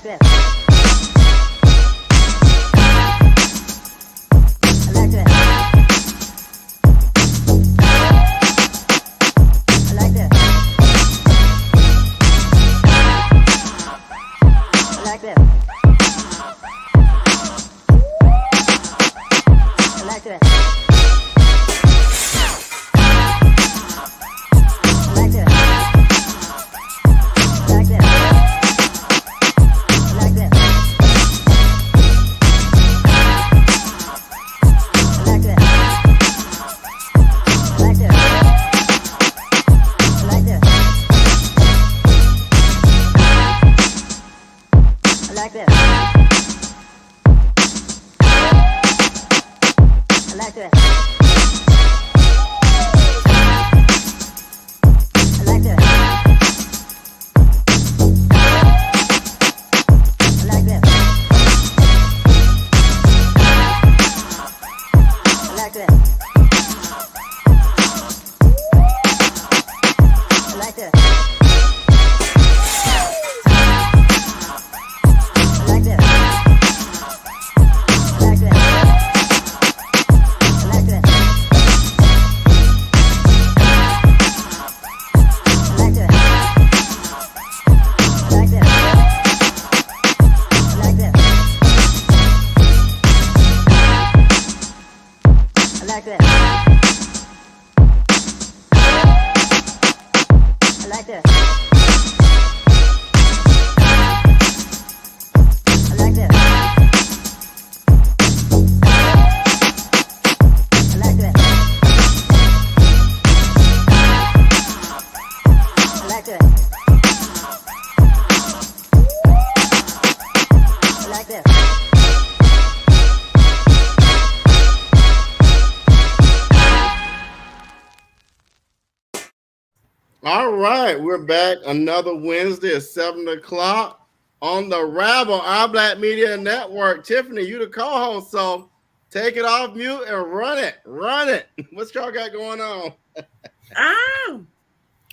like this. I like this. I like this. I like this. I like this. All right, we're back another Wednesday at 7 o'clock on the Rabble, our Black Media Network. Tiffany, you the co-host, so take it off mute and run it. Run it. What y'all got going on?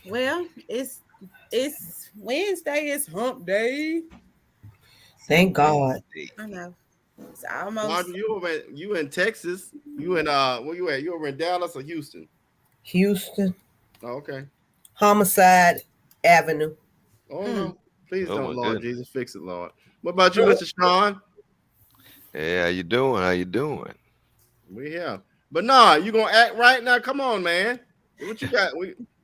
Well, it's Wednesday, it's hump day. Thank God. I know. It's almost. Martin, you in Texas. You in where you at? You over in Dallas or Houston? Houston. Oh, okay. Homicide Avenue. Oh no. Please don't, Lord goodness. Jesus, fix it, Lord. What about you, Mr. Sean? Hey, how you doing? How you doing? We here. But nah, you gonna act right now? Come on, man. What you got?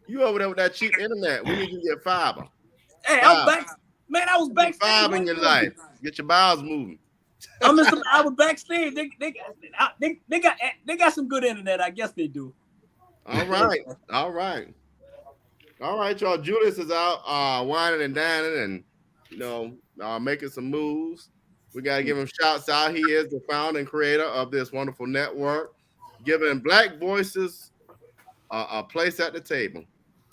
You over there with that cheap internet. We need you to get fiber. Hey, I'm back. Man, I was backstage. Fiber in your life. Get your bowels moving. I was backstage. They got some good internet. I guess they do. All right. All right, y'all. Julius is out whining and dining and making some moves. We gotta give him shouts out. He is the founder and creator of this wonderful network, giving Black voices a place at the table.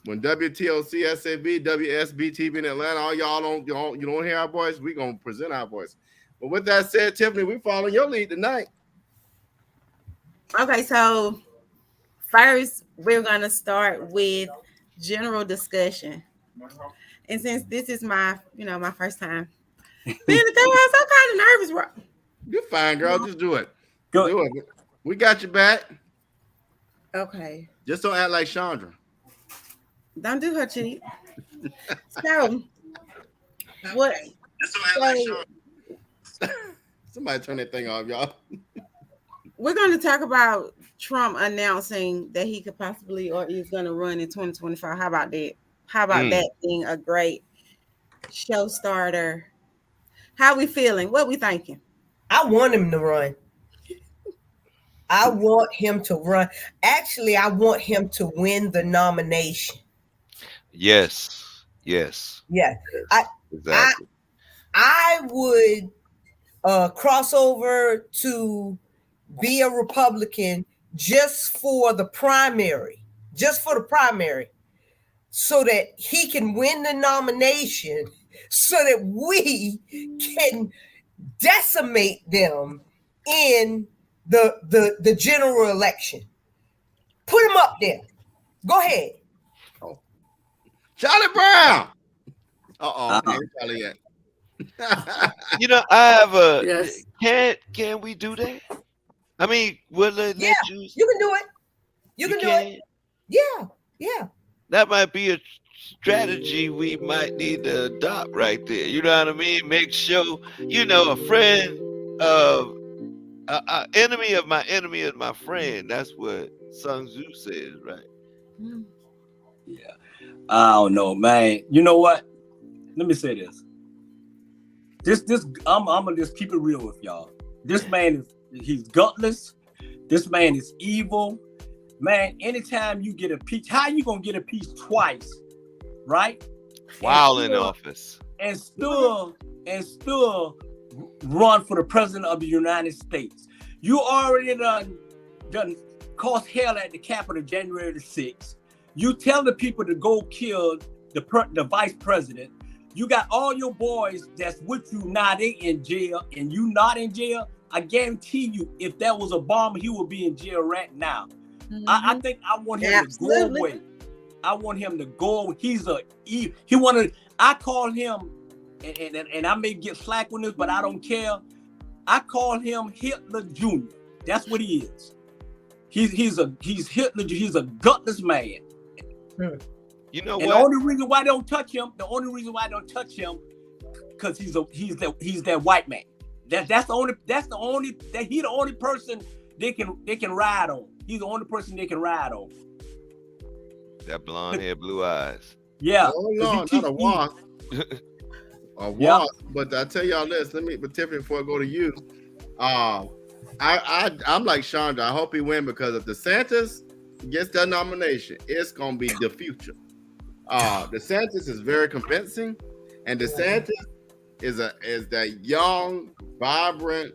When WTOC, SAB, WSB TV in Atlanta, all y'all don't hear our voice, we gonna present our voice. But with that said, Tiffany, we following your lead tonight. Okay, so first we're gonna start with general discussion. And since this is my first time being the co-host, I'm kind of nervous, bro. You're fine, girl. Just do it. Go. Do it. We got your back. Okay. Just don't act like Chandra. Don't do her cheat. So what? Just don't act like Chandra. Somebody turn that thing off, y'all. We're going to talk about Trump announcing that he could possibly or is going to run in 2024. How about that? How about that being a great show starter? How we feeling? What we thinking? I want him to run. I want him to run. Actually, I want him to win the nomination. Yes. Yeah. Exactly. I would cross over to be a Republican just for the primary, so that he can win the nomination, so that we can decimate them in the general election. Put him up there. Go ahead. Oh. Charlie Brown. Where's Charlie at? You know, I have a. Yes. Can we do that? I mean, will they Yeah, let you? you can do it. You can do it. Yeah, yeah. That might be a strategy we might need to adopt right there. You know what I mean? Make sure, a friend of enemy of my enemy is my friend. That's what Sun Tzu says, right? Yeah. I don't know, man. You know what? Let me say this. I'm gonna just keep it real with y'all. This man he's gutless. This man is evil. Man, anytime you get a peach, how you gonna get a peach twice, right? While in office. And still run for the president of the United States. You already done caused hell at the Capitol January the 6th. You tell the people to go kill the vice president. You got all your boys that's with you now, they in jail, and you not in jail. I guarantee you, if that was Obama, he would be in jail right now. I think I want him to go away. I want him to go. I call him, and I may get slack on this, but I don't care. I call him Hitler Jr. That's what he is. He's Hitler. He's a gutless man. You know and what? The only reason why I don't touch him, because he's that white man. He's the only person they can ride on. He's the only person they can ride on. That blonde hair, blue eyes. Yeah. Oh no, not a wasp. A wasp. But I tell y'all this. But Tiffany, before I go to you, I'm like Chandra. I hope he win, because if DeSantis gets that nomination, it's gonna be the future. DeSantis is very convincing, and DeSantis is that young, vibrant.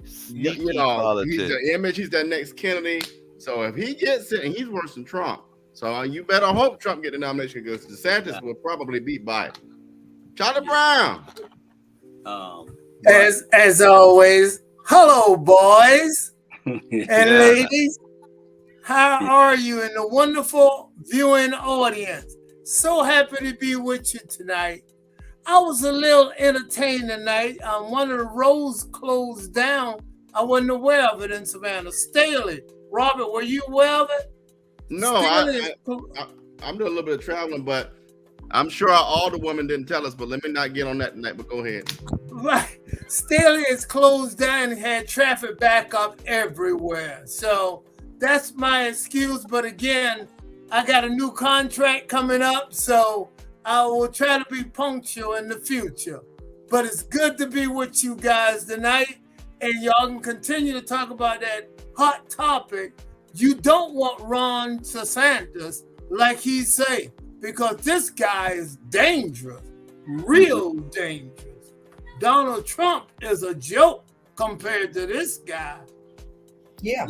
He's the image. He's that next Kennedy. So if he gets it, and he's worse than Trump, so you better hope Trump get the nomination, because DeSantis will probably beat Biden. Charlie Brown. As always, hello, boys and ladies. How are you in the wonderful viewing audience? So happy to be with you tonight. I was a little entertained tonight. One of the roads closed down. I wasn't aware of it in Savannah. Staley, Robert, were you aware of it? No, I'm doing a little bit of traveling, but I'm sure all the women didn't tell us. But let me not get on that tonight. But go ahead. Right, Staley is closed down and had traffic back up everywhere. So that's my excuse. But again, I got a new contract coming up, so I will try to be punctual in the future. But it's good to be with you guys tonight, and y'all can continue to talk about that hot topic. You don't want Ron DeSantis, like he say, because this guy is dangerous, real dangerous. Donald Trump is a joke compared to this guy. Yeah.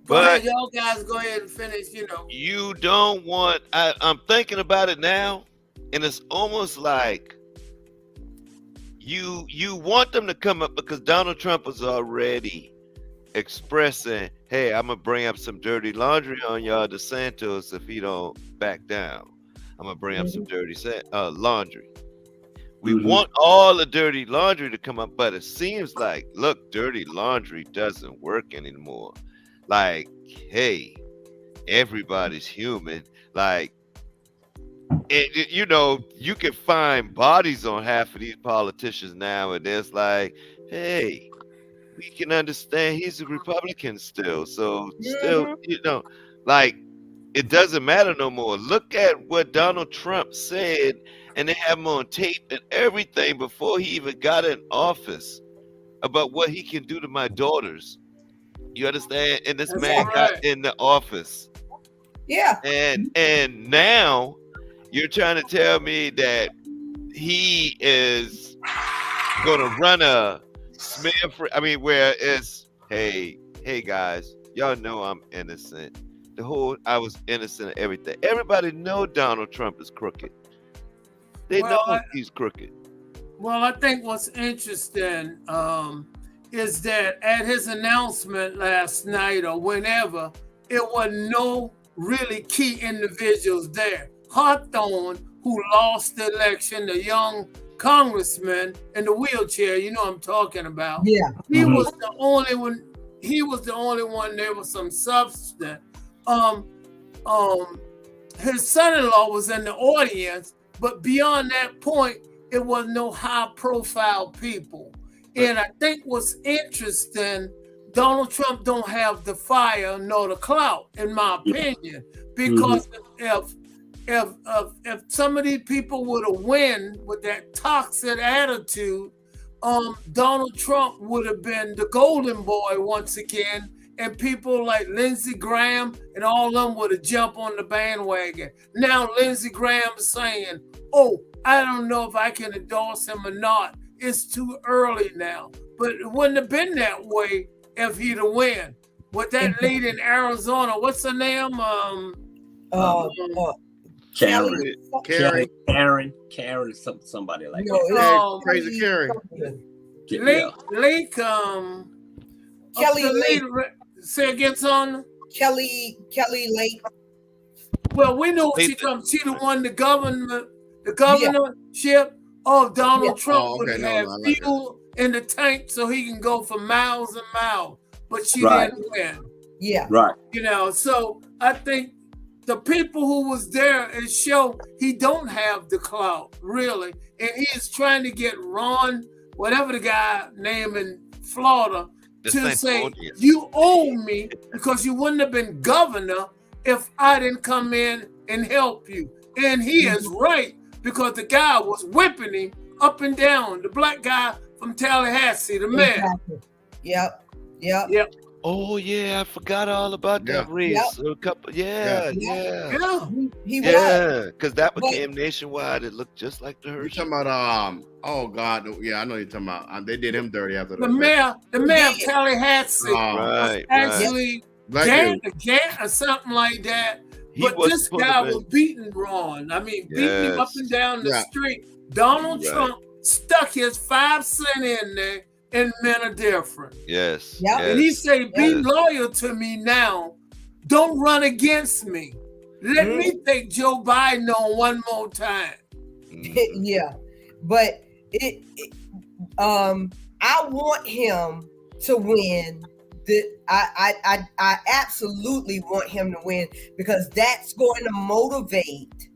But y'all guys go ahead and finish, You don't want, I'm thinking about it now, and it's almost like you want them to come up, because Donald Trump was already expressing, hey, I'm going to bring up some dirty laundry on y'all DeSantis if he don't back down. I'm going to bring up some dirty laundry. We want all the dirty laundry to come up, but it seems like, look, dirty laundry doesn't work anymore. Like, hey, everybody's human. Like, you can find bodies on half of these politicians now, and it's like, hey, we can understand he's a Republican still. So still, like, it doesn't matter no more. Look at what Donald Trump said, and they have him on tape and everything before he even got in office about what he can do to my daughters. You understand? And this man got in the office. Yeah. And now you're trying to tell me that he is going to run a smear free. I mean, where it's, hey guys, y'all know I'm innocent. I was innocent of everything. Everybody know Donald Trump is crooked. They know he's crooked. Well, I think what's interesting is that at his announcement last night or whenever, it wasn't no really key individuals there. Hawthorne, who lost the election, the young congressman in the wheelchair. You know what I'm talking about. Yeah. He was the only one. He was the only one. There was some substance. His son-in-law was in the audience, but beyond that point, it was no high-profile people. And I think what's interesting, Donald Trump don't have the fire nor the clout, in my opinion, because if some of these people would have won with that toxic attitude, Donald Trump would have been the golden boy once again, and people like Lindsey Graham and all of them would have jumped on the bandwagon. Now Lindsey Graham is saying, "Oh, I don't know if I can endorse him or not. It's too early now." But it wouldn't have been that way if he'd have won. With that lady in Arizona, what's her name? Karen, somebody like No, that. Crazy Karen. Kelly Lake. Say again, son. Kelly Lake. Well, we know she comes. She the one the governorship of Donald Trump would have fuel in the tank so he can go for miles and miles. But she didn't win. Yeah. Right. You know, so I think the people who was there it show he don't have the clout, really. And he is trying to get Ron, whatever the guy name in Florida, to say, you owe me because you wouldn't have been governor if I didn't come in and help you. And he is right, because the guy was whipping him up and down. The black guy from Tallahassee, the mayor. Exactly. Yep. Oh yeah, I forgot all about that race. A couple, He was. because that became nationwide. It looked just like the You Hershey. talking about oh God, yeah, I know you're talking about. They did him dirty after The mayor of Tallahassee Right, actually Gant or something like that. But this guy was beating Ron. I mean, beating him up and down the street. Donald Trump stuck his 5 cents in there, and men are different. Yes. Yep. And he said, be loyal to me now. Don't run against me. Let me take Joe Biden on one more time. Yeah. But I want him to win. I absolutely want him to win, because that's going to motivate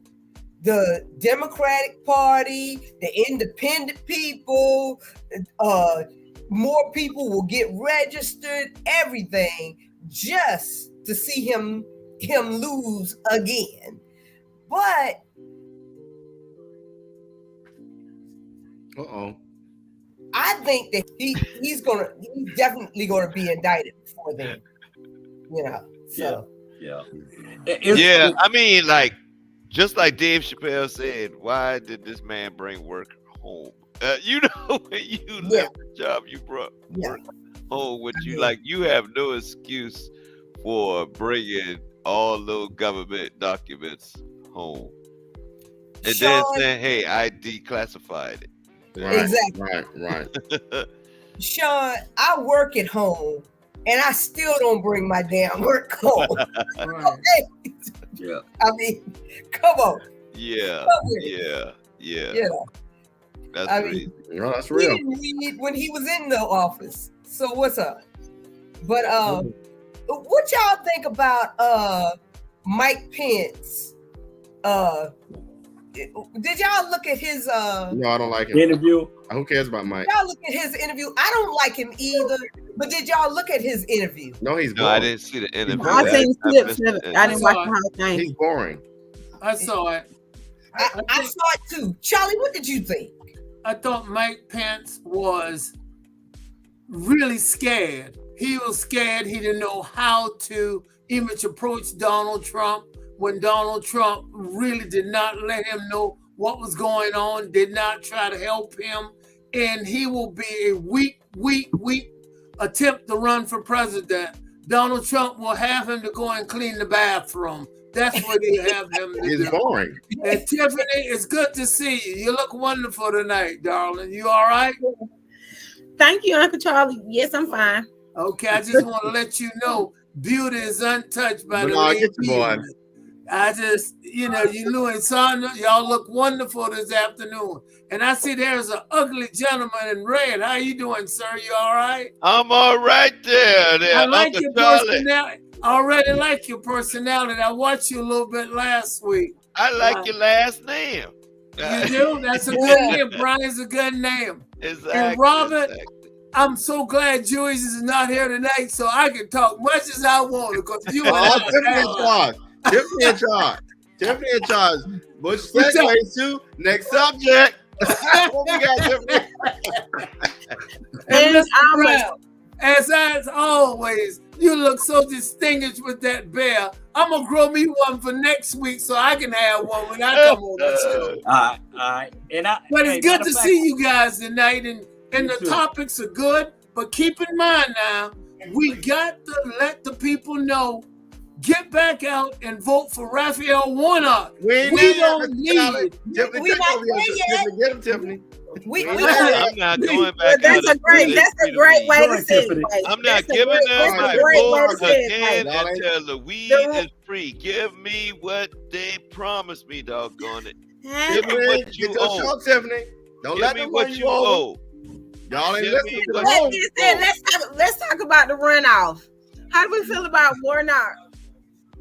the Democratic Party, the independent people. More people will get registered, everything, just to see him lose again. But I think that he's definitely gonna be indicted before then. You know. So Yeah. I mean, like, just like Dave Chappelle said, why did this man bring work home? You know, when you left the job, you brought work home with you. Like, you have no excuse for bringing all those government documents home. And then saying, hey, I declassified it. Exactly. Right. Sean, I work at home and I still don't bring my damn work home. Okay? Yeah. I mean, come on. Yeah. That's crazy. That's real. He didn't read when he was in the office. So what's up? But what y'all think about Mike Pence? Did y'all look at his No, I don't like him. Interview? Who cares about Mike? Y'all look at his interview. I don't like him either. But did y'all look at his interview? No, he's boring. No, I didn't see the interview. I seen clips of it. I didn't watch the whole thing. He's boring. I saw it. I saw it too. Charlie, what did you think? I thought Mike Pence was really scared. He was scared. He didn't know how to even approach Donald Trump when Donald Trump really did not let him know what was going on, did not try to help him. And he will be a weak attempt to run for president. Donald Trump will have him to go and clean the bathroom. That's what he'll have him to He's do. boring. And Tiffany, it's good to see you. You look wonderful tonight, darling. You all right? Thank you, Uncle Charlie. Yes, I'm fine. Okay, I just want to let you know, beauty is untouched by the No, lady. get your boy. I just, you and Sandra, y'all look wonderful this afternoon. And I see there's an ugly gentleman in red. How you doing, sir? You all right? I'm all right there. I like Uncle your Charlie. personality. I already like your personality. I watched you a little bit last week. I like your last name. You do? That's a good name. Brian's a good name. Exactly. And Robert, I'm so glad Jewish is not here tonight, so I can talk much as I want because you and I. Tiffany in charge. Tiffany in charge. Tiffany in charge. Bush segues to next subject. What we got, Tiffany? And Mr. Brown, as always, you look so distinguished with that bear. I'm gonna grow me one for next week so I can have one when I come on the show. All right. But it's good to see you guys tonight, and the too. topics are good. But keep in mind now, we got to let the people know. Get back out and vote for Raphael Warnock. We don't need. Tiffany, We not there yet. Get him, Tiffany. I'm not going back That's out. a great way to say it. Mike. I'm not That's a giving great- them that's my a great way to vote say it, again Mike. until the weed The- is free. Give me what they promised me, doggone it. Huh? Give me Tiffany, what get you your owe. show, Tiffany. Don't Give let me them what run you over. owe. Y'all ain't Give listening me to the what vote. you Let's talk about the runoff. How do we feel about Warnock?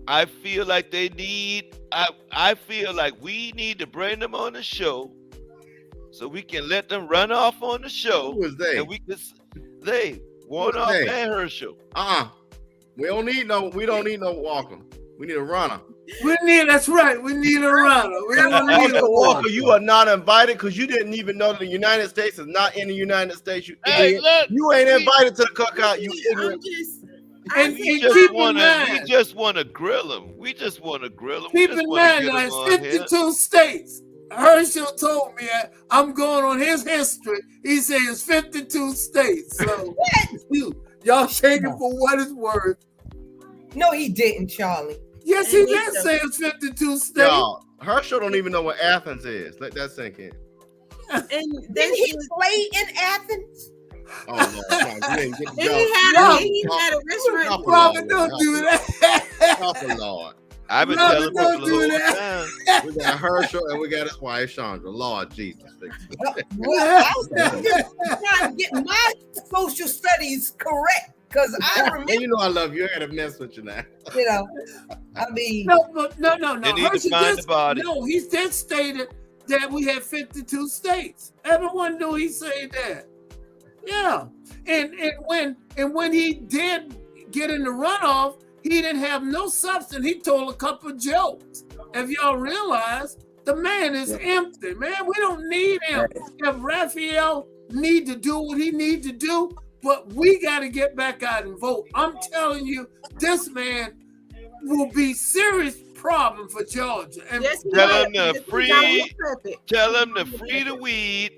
I feel like they need. I feel like we need to bring them on the show, so we can let them run off on the show. Who is they? And we can. They Warnock they? and Herschel. We don't need no Walker. We need a runner. That's right. We need a runner. We don't need a Also, walker. Walker, you are not invited because you didn't even know that the United States is not in the United States. You Hey, idiot. look, You ain't invited to the cookout. You I'm ignorant. just. And we keep just in want to. mind, We just want to grill them. We just want to grill them. keep in mind, now it's 52 states. Herschel told me I'm going on his history. He said it's 52 states. So y'all take it for what it's worth. No, he didn't, Charlie. Yes, he did say it's 52 states. Y'all, Herschel don't even know what Athens is. Let that sink in. And Didn't then he play in Athens? Oh, Lord. You didn't get the he had a restaurant. Robert, don't do that. Oh, Lord. I've been Robert, telling don't people do the whole that. time. We got Herschel and we got his wife, Chandra. Lord Jesus. Well, I was just trying to get my social studies correct because I remember, And you know I love you. I gotta mess with you now. I mean, No. They need to Herschel find did- the body. No, he did stated that we had 52 states. Everyone knew he said that. Yeah. And when he did get in the runoff, he didn't have no substance. He told a couple jokes. If y'all realize, the man is empty, man. We don't need him. If Raphael need to do what he need to do, but we got to get back out and vote. I'm telling you, this man will be serious problem for Georgia. And Yes, he Tell will. him to Yes, he free- gotta look perfect. Tell them to free the weed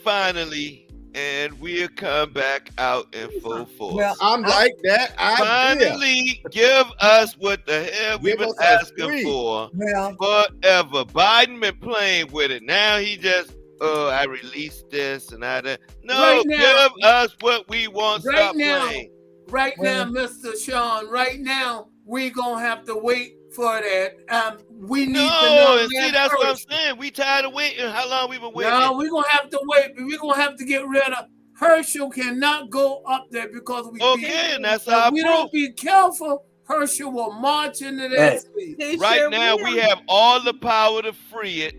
finally, and we'll come back out in full force. well, I'm like that. Finally, give us what the hell we've Give been us our asking free. for well, forever. Biden been playing with it. Now he just, I released this and I that. No, Right now- give us what we want. Right Stop now- playing. Right Well- now, Mr. Sean, right now, we're going to have to wait for that. We need to No, know. and see, that's what I'm saying. We tired of waiting. How long we been waiting? No, we're going to have to wait. We're going to have to get rid of Herschel cannot go up there because we Okay, and that's if our we proof. don't be careful, Herschel will march into that Hey. seat. He Right sure now, will. we have all the power to free it.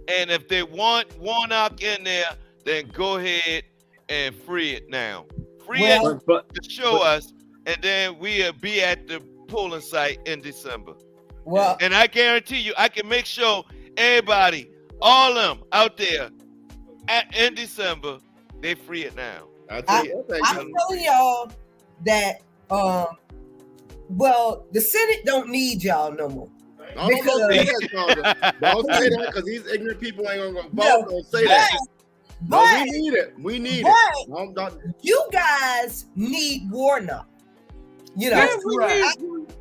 And if they want Warnock in there, then go ahead and free it now. Free Well- But it to show us, and then we'll be at the polling site in December. well, And I guarantee you, I can make sure everybody, all of them out there in December, they free it now. I'll tell you. I'm telling y'all that, well, the Senate don't need y'all no more. Don't say that, Chandra. Don't say that because these ignorant people ain't gonna vote. No, Don't say that. No, But, we need it. We need but it. Don't, you guys need Warnock. You know, Yes, we I, need-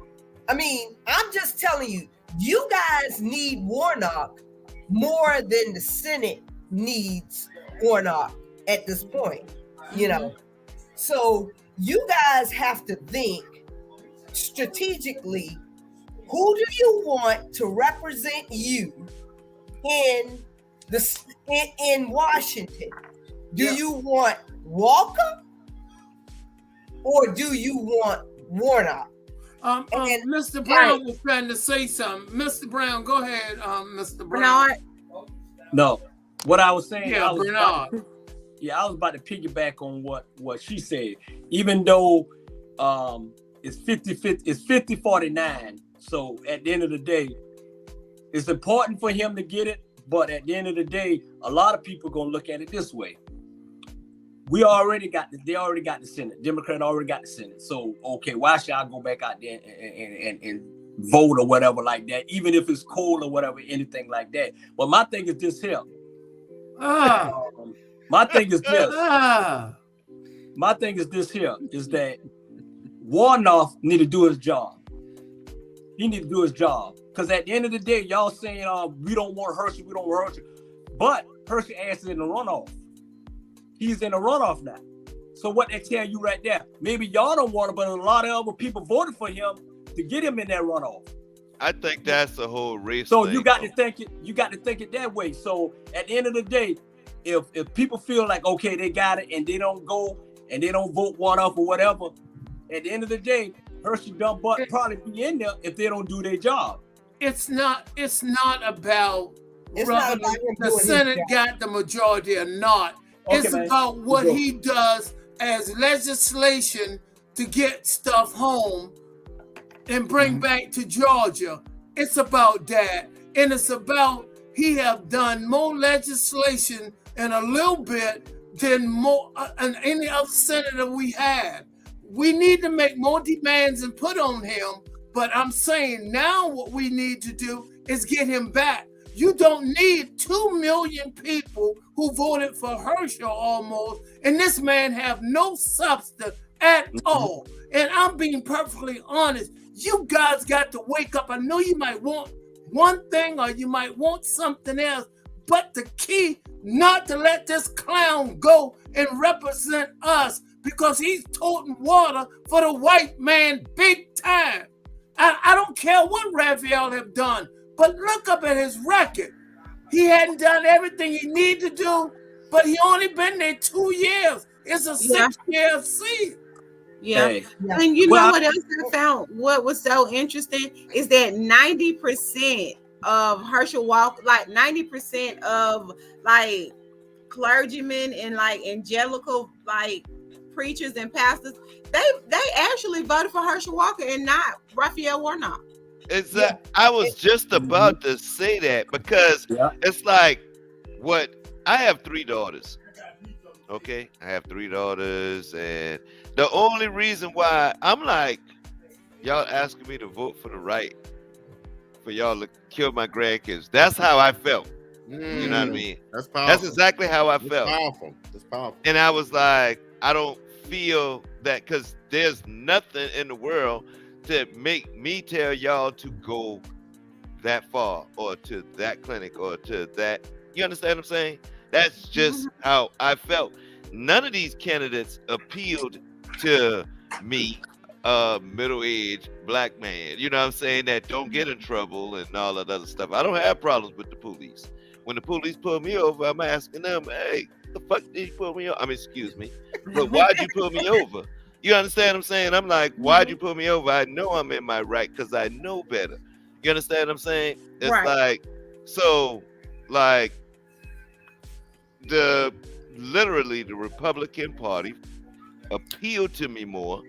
I mean, I'm just telling you, you guys need Warnock more than the Senate needs Warnock at this point. You know, so you guys have to think strategically Who do you want to represent you in in Washington? Do you want Walker or do you want Warnock? Mr. Brown was trying to say something. Mr. Brown, go ahead, Mr. Brown. Bernard, No, what I was saying, Yeah, I was Bernard. about to piggyback on what she said. Even though it's 50-50, it's 50-49. So at the end of the day, it's important for him to get it. But at the end of the day, a lot of people gonna look at it this way. They already got the Senate. Democrat already got the Senate. So okay, why should I go back out there and vote or whatever like that? Even if it's cold or whatever, anything like that. But my thing is this here. My thing is this. My thing is this here, is that Warnock need to do his job. He need to do his job. Because at the end of the day, y'all saying, we don't want Herschel, we don't want Herschel. But Herschel ass is in the runoff. He's in the runoff now. So what they tell you right there, maybe y'all don't want him, but a lot of other people voted for him to get him in that runoff. I think that's the whole race. So thing, you got though. to think it that way. So at the end of the day, if people feel like, okay, they got it and they don't go and they don't vote one off or whatever, at the end of the day, Hershey dumb butt probably be in there if they don't do their job. It's not about whether the doing his Senate job. got the majority or not. Okay, It's man. about what Go. he does as legislation to get stuff home and bring back to Georgia. It's about that. And it's about he have done more legislation in a little bit than more than any other senator we have. We need to make more demands and put on him. But I'm saying now what we need to do is get him back. You don't need 2 million people who voted for Herschel almost, and this man have no substance at all. And I'm being perfectly honest. You guys got to wake up. I know you might want one thing or you might want something else, but the key not to let this clown go and represent us because he's toting water for the white man big time. I don't care what Raphael have done, but look up at his record. He hadn't done everything he needed to do, but he only been there 2 years. It's a 6-year seat. yeah. Hey. And you know Well, what else I found? What was so interesting is that 90% of Herschel Walker, like 90% of like clergymen and like evangelical like preachers and pastors, they actually voted for Herschel Walker and not Raphael Warnock. I was just about to say that because it's like what I have 3 daughters. Okay, I have 3 daughters, and the only reason why I'm like, y'all asking me to vote for the right, for y'all to kill my grandkids. That's how I felt. You know what I mean? That's powerful. That's exactly how I felt. That's powerful. And I was like, I don't feel that because there's nothing in the world to make me tell y'all to go that far or to that clinic or to that. You understand what I'm saying? That's just how I felt. None of these candidates appealed to me, middle-aged black man, you know what I'm saying, that don't get in trouble and all that other stuff. I don't have problems with the police. When the police pull me over, I'm asking them, hey, the fuck did you pull me over? I mean, excuse me, but why'd you pull me over? You understand what I'm saying? I'm like, why'd you pull me over? I know I'm in my right because I know better. You understand what I'm saying? It's like, so, like, literally the Republican Party appealed to me more.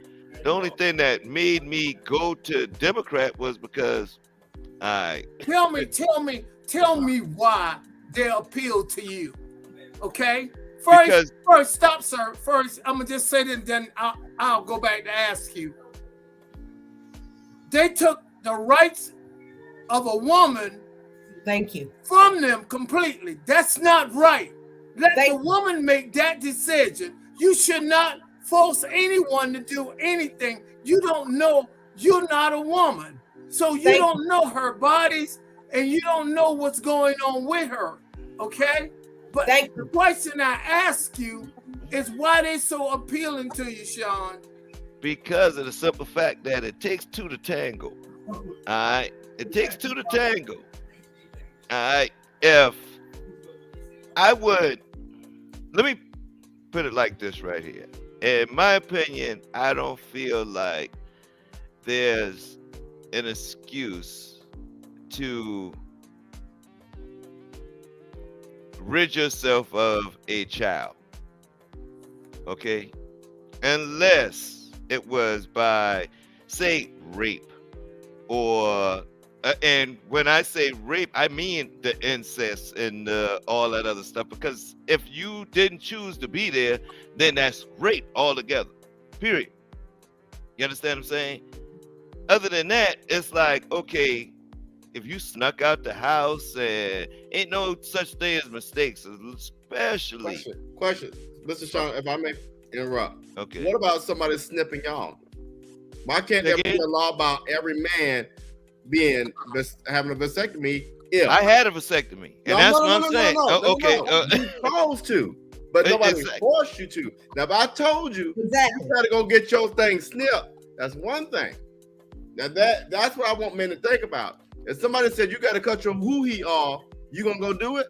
The only thing that made me go to Democrat was because Tell me why they appealed to you. Okay? First, stop, sir. First, I'm gonna just say this, and then I'll go back to ask you. They took the rights of a woman from them completely. That's not right. Let the woman make that decision. You should not force anyone to do anything. You don't know. You're not a woman. So you don't know her bodies and you don't know what's going on with her. Okay? But the question I ask you is why they so appealing to you, Sean? Because of the simple fact that it takes 2 to tango. All right. It takes two to tango. All right. If I would, let me put it like this right here. In my opinion, I don't feel like there's an excuse to rid yourself of a child. Okay? Unless it was by, say, rape or and when I say rape, I mean the incest and all that other stuff. Because if you didn't choose to be there, then that's rape altogether. Period. You understand what I'm saying? Other than that, it's like, okay, if you snuck out the house and ain't no such thing as mistakes, especially. Question. Mr. Sean, if I may interrupt. Okay. What about somebody snipping y'all? Why can't there be a law about every man having a vasectomy? If I had a vasectomy, and that's what I'm saying. Okay, you supposed to, but nobody forced you to. Now, if I told you you got to go get your thing snipped, that's one thing. Now that's what I want men to think about. If somebody said you got to cut your hoo-hee off, you gonna go do it?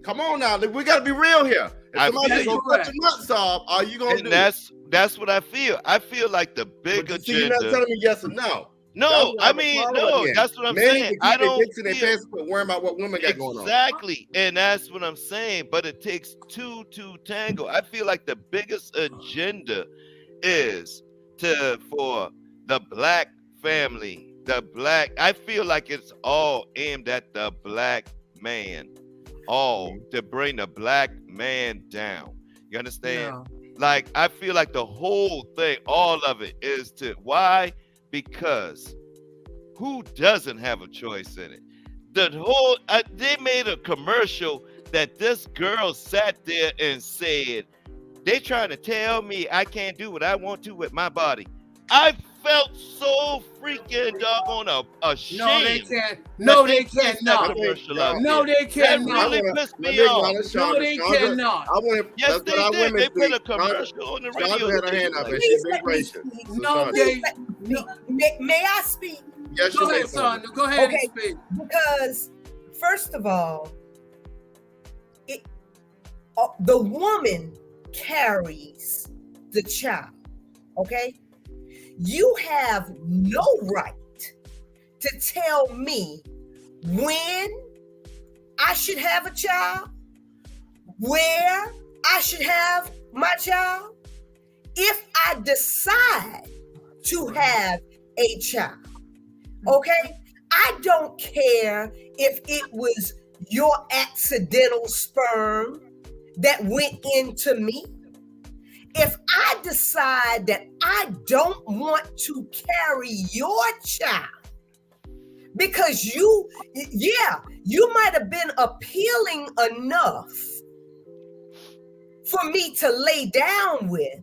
Come on now, we got to be real here. If somebody said go cut your nuts off, are you gonna do it? That's what I feel. I feel like the big agenda. You're not telling me yes or no. No, I mean, no, that's what I'm saying. I don't feel worrying about what women got going on. Exactly, and that's what I'm saying. But it takes two to tango. I feel like the biggest agenda is for the black family, I feel like it's all aimed at the black man, to bring the black man down. You understand? Yeah. Like, I feel like the whole thing, all of it is why? Because who doesn't have a choice in it? They made a commercial that this girl sat there and said, they trying to tell me I can't do what I want to with my body. I felt so freaking doggone ashamed. No, they can't. No, they cannot. No, they cannot. That really pissed me off. No, they cannot. Yes, they did. They put a commercial on the radio. Had her hand up and she's been gracious. No, they. May I speak? Yes, go ahead, son. Go ahead and speak. Because first of all, the woman carries the child. Okay. You have no right to tell me when I should have a child, where I should have my child, if I decide to have a child. Okay? I don't care if it was your accidental sperm that went into me. If I decide that I don't want to carry your child because you might have been appealing enough for me to lay down with,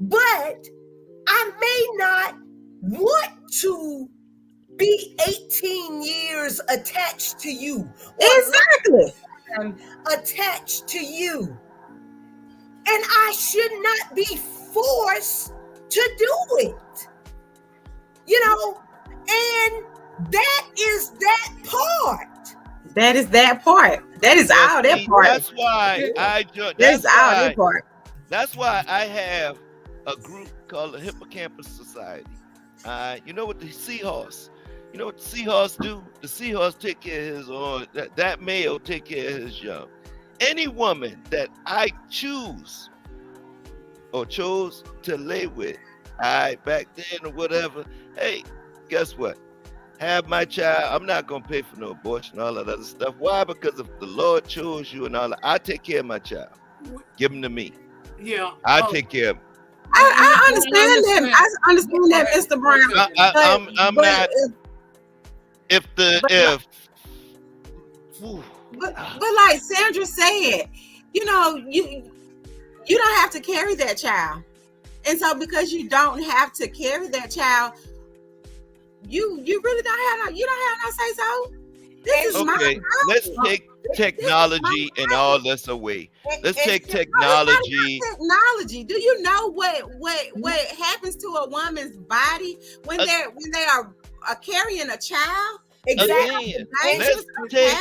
but I may not want to be 18 years attached to you. Exactly. Attached to you. And I should not be forced to do it. You know, and that is that part. That is that part. That is all that part. That's why That's why I have a group called the Hippocampus Society. You know what the seahorse? You know what the seahorse do? The seahorse take care of his own. That male take care of his young. Any woman that I choose or chose to lay with, back then or whatever, hey, guess what? Have my child. I'm not going to pay for no abortion, all that other stuff. Why? Because if the Lord chose you and all that, I take care of my child. Give him to me. Yeah. I take care of him. I understand that. I understand that, Mr. Brown. I'm not. But like Sandra said, you know, you don't have to carry that child, and so because you don't have to carry that child, you really don't have no say so. This is my Okay, let's take technology and all this away. Let's take technology. Technology. Do you know what happens to a woman's body when they are carrying a child? Exactly. Again, let's take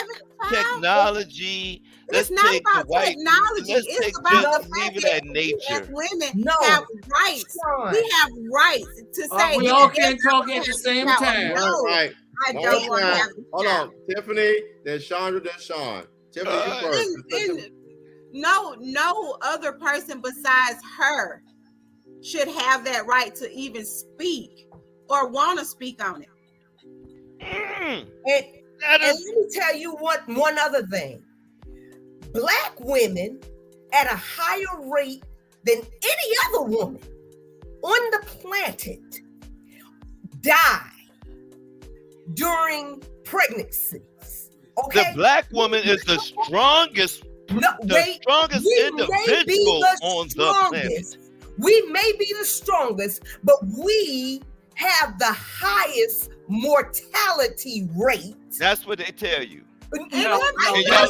technology. It's Let's not take about the white. technology. Let's It's take about just the leave fact it that at nature. we as women No. have rights. Sean. We have rights to say We all can't talk at the same time. No, Right. I One don't want to time. have the Hold child. on. Tiffany, then Chandra, then Sean. Tiffany, you first. And no other person besides her should have that right to even speak or want to speak on it. And let me tell you one other thing. Black women at a higher rate than any other woman on the planet die during pregnancies. Okay? The black woman is the strongest, strongest individual on the planet. We may be the strongest, but we have the highest mortality rate. That's what they tell you. And And y'all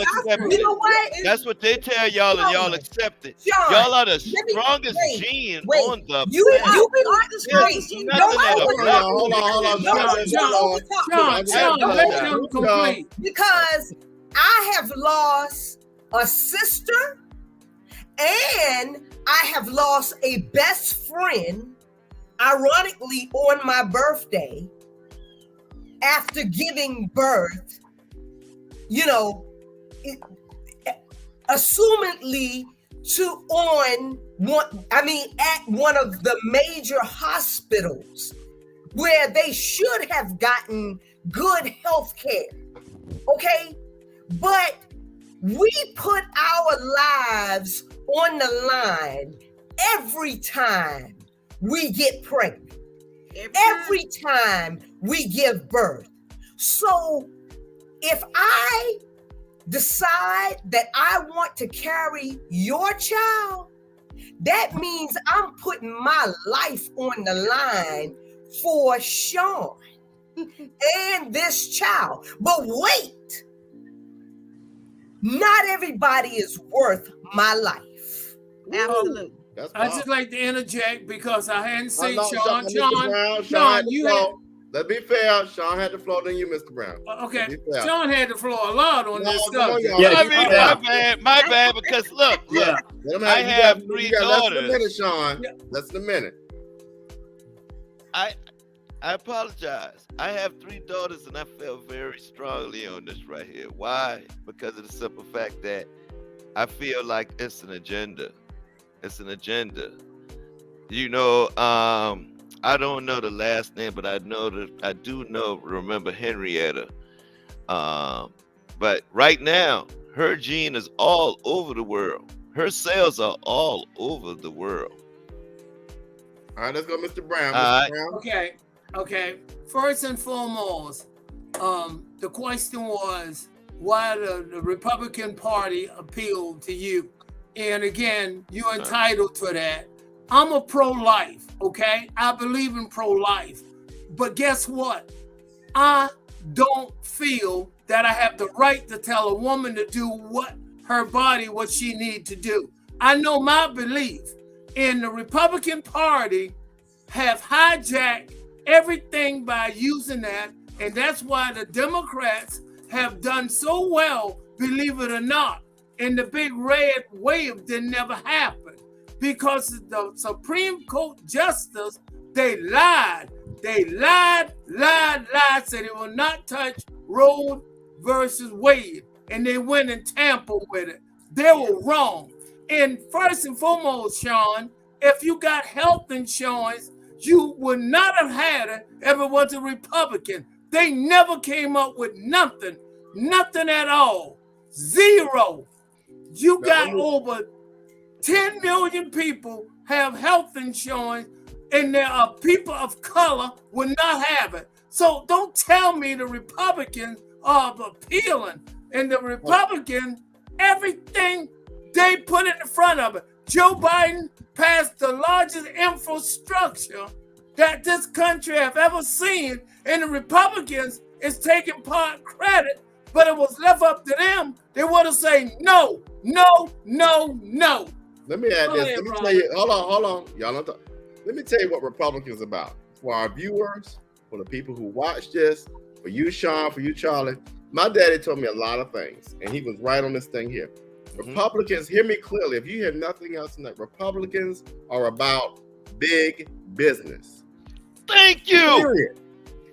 accept you know what? That's what they tell y'all, and y'all accept it. John, Y'all are the let me- strongest wait, gene wait. on the You planet. are the strongest. There's Don't nothing that a over- black Hold on. Sean, let him complete. Because I have lost a sister and I have lost a best friend, ironically, on my birthday after giving birth, assumedly at one of the major hospitals where they should have gotten good health care. Okay? But we put our lives on the line every time we get pregnant, every time we give birth. So if I decide that I want to carry your child, that means I'm putting my life on the line for Sean and this child. But wait, not everybody is worth my life. Absolutely. I just like to interject because I hadn't seen Sean. Let's be fair. Sean had the floor, then you, Mr. Brown. Okay, Sean had the floor a lot on this subject. My bad, because look, I have three daughters. Less than a minute. I apologize. I have three daughters, and I feel very strongly on this right here. Why? Because of the simple fact that I feel like it's an agenda. It's an agenda. I don't know the last name, but I remember Henrietta. But right now, her gene is all over the world. Her cells are all over the world. All right, let's go, Mr. Brown. Okay. First and foremost, the question was why the Republican Party appealed to you. And again, you're entitled to that. I'm a pro-life, okay? I believe in pro-life. But guess what? I don't feel that I have the right to tell a woman to do what she needs to do. I know my belief. And the Republican Party have hijacked everything by using that. And that's why the Democrats have done so well, believe it or not. And the big red wave didn't never happen. Because the Supreme Court justice, they lied. They lied, said they will not touch Roe versus Wade. And they went and tampered with it. They were wrong. And first and foremost, Sean, if you got health insurance, you would not have had it if it was a Republican. They never came up with nothing at all. Zero. You got over 10 million people have health insurance, and there are people of color will not have it. So don't tell me the Republicans are appealing. And the Republicans, everything they put in the front of it. Joe Biden passed the largest infrastructure that this country have ever seen, and the Republicans is taking part credit but it was left up to them, they would have said no, no, no, no. Let me add Go this. ahead, Let me Ron. tell you. Hold on. Y'all don't talk. Let me tell you what Republicans about. For our viewers, for the people who watch this, for you, Sean, for you, Charlie. My daddy told me a lot of things, and he was right on this thing here. Republicans, hear me clearly. If you hear nothing else tonight, Republicans are about big business. Thank you. Period.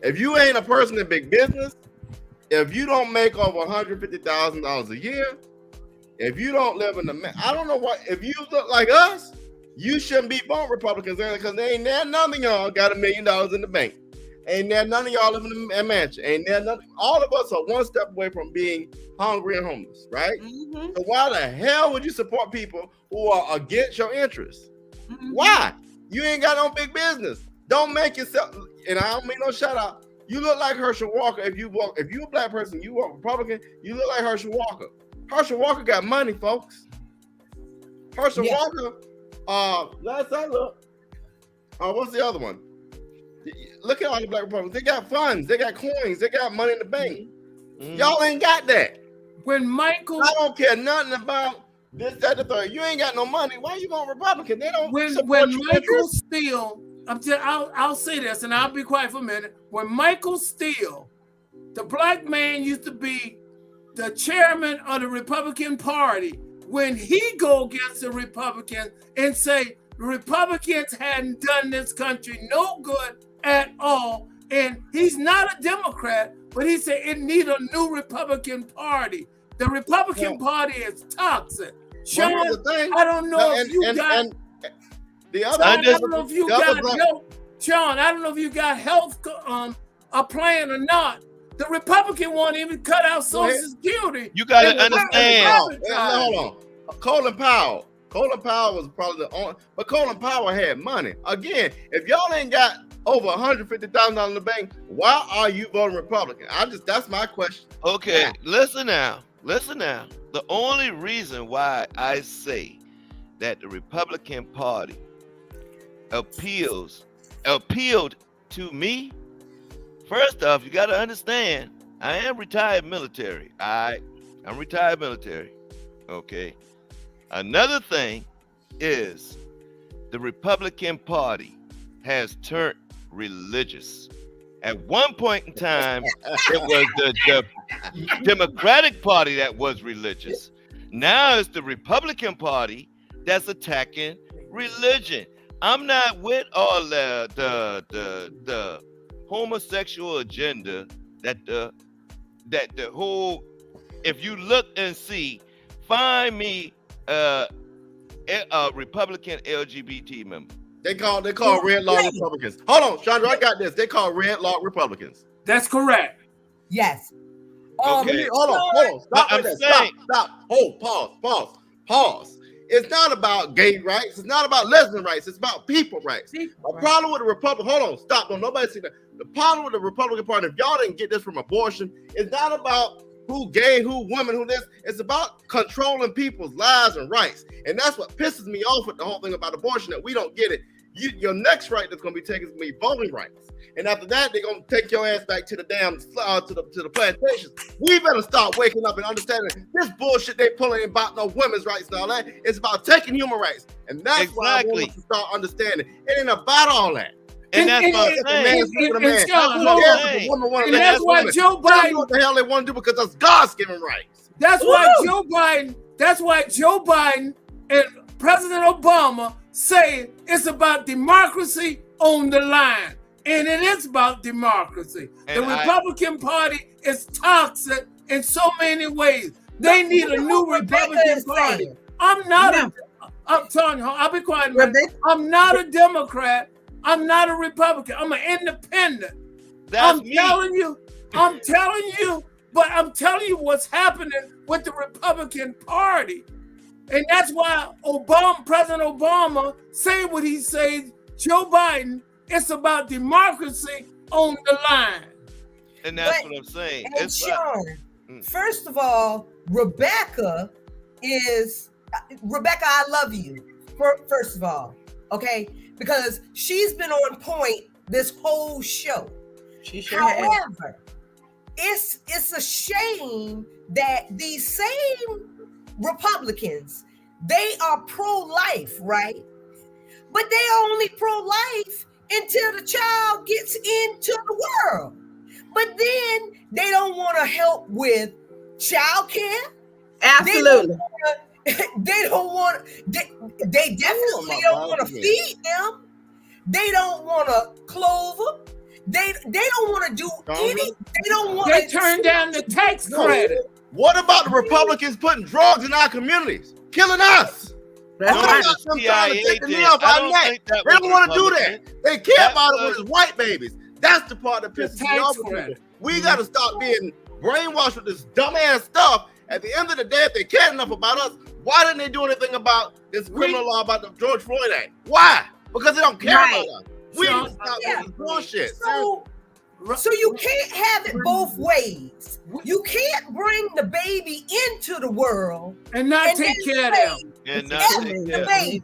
If you ain't a person in big business, if you don't make over $150,000 a year, if you don't live in the, I don't know what, if you look like us, you shouldn't be voting Republicans because they ain't there. None of y'all got $1 million in the bank. Ain't there none of y'all living in a mansion. Ain't there none. All of us are one step away from being hungry and homeless, right? Mm-hmm. So why the hell would you support people who are against your interests? Mm-hmm. Why? You ain't got no big business. Don't make yourself. And I don't mean no shout out. You look like Herschel Walker. If you a black person, you walk Republican. You look like Herschel Walker. Herschel Walker got money, folks. Herschel Walker. Last I looked. What's the other one? Look at all the black Republicans. They got funds. They got coins. They got money in the bank. Y'all ain't got that. When Michael, I don't care nothing about this, that, the third. You ain't got no money. Why you going Republican? They don't when support your Michael interests. Steele, I'll say this, and I'll be quiet for a minute. When Michael Steele, the black man, used to be the chairman of the Republican Party, when he go against the Republicans and say the Republicans hadn't done this country no good at all, and he's not a Democrat, but he said it need a new Republican Party. The Republican Party is toxic. Sean, I don't know if you got the other. I don't know if you got health, Sean. I don't know if you got health a plan or not. The Republican won't even cut out Social Security. You got to understand. Hold on. Colin Powell was probably the only, but Colin Powell had money. Again, if y'all ain't got over $150,000 in the bank, why are you voting Republican? That's my question. Okay, listen now. The only reason why I say that the Republican Party appealed to me, first off, you got to understand, I am retired military. I'm retired military. Okay. Another thing is the Republican Party has turned religious. At one point in time, it was the Democratic Party that was religious. Now it's the Republican Party that's attacking religion. I'm not with all the homosexual agenda that the whole. If you look and see, find me a Republican LGBT member. They call red law Republicans. Hold on, Chandra, I got this. They call red law Republicans. That's correct. Yes. Okay. Hold on. Stop. Stop. Hold. Pause. It's not about gay rights. It's not about lesbian rights. It's about people rights. The problem with the Republican. Hold on. Stop. Don't nobody see that. The problem with the Republican Party, if y'all didn't get this from abortion, it's not about who gay, who women, who this. It's about controlling people's lives and rights. And that's what pisses me off with the whole thing about abortion, that we don't get it. Your next right that's going to be taken is going to be voting rights. And after that, they're going to take your ass back to the damn, to the plantations. We better start waking up and understanding this bullshit they pulling about no women's rights and all that. It's about taking human rights. And that's why I want us to start understanding. It ain't about all that. And that's what I'm saying. And that's why Joe Biden. What the hell they want to do, because that's God's given rights. That's why Joe Biden and President Obama say it's about democracy on the line. And it is about democracy. The Republican Party is toxic in so many ways. They need a new Republican Party. I'm telling you, I'll be quiet. I'm not a Democrat. I'm not a Republican. I'm an independent. I'm telling you, but I'm telling you what's happening with the Republican Party. And that's why President Obama say what he says, Joe Biden, it's about democracy on the line. And that's what I'm saying. And Sean, first of all, Rebecca, I love you, first of all, okay? Because she's been on point this whole show. She sure has. it's a shame that these same Republicans, they are pro-life, right? But they are only pro-life until the child gets into the world. But then they don't want to help with child care. Absolutely. They don't want. They definitely don't want to feed them. They don't want to clothe them. They don't want to do anything. They don't want. They turn down the tax credit. What about the Republicans putting drugs in our communities, killing us? That's No, right. the CIA did. They I don't don't think that was want to do Republican. that. They care That about it was- when it's white babies. That's the part that The pisses me tax off. credit. We got to stop being brainwashed with this dumbass stuff. At the end of the day, if they care enough about us, why didn't they do anything about this criminal law about the George Floyd Act? Why? Because they don't care Right. about us. We So- need to stop Yeah. this bullshit. So you can't have it both ways. You can't bring the baby into the world And not and take then care of say, them. And F not the take care. baby.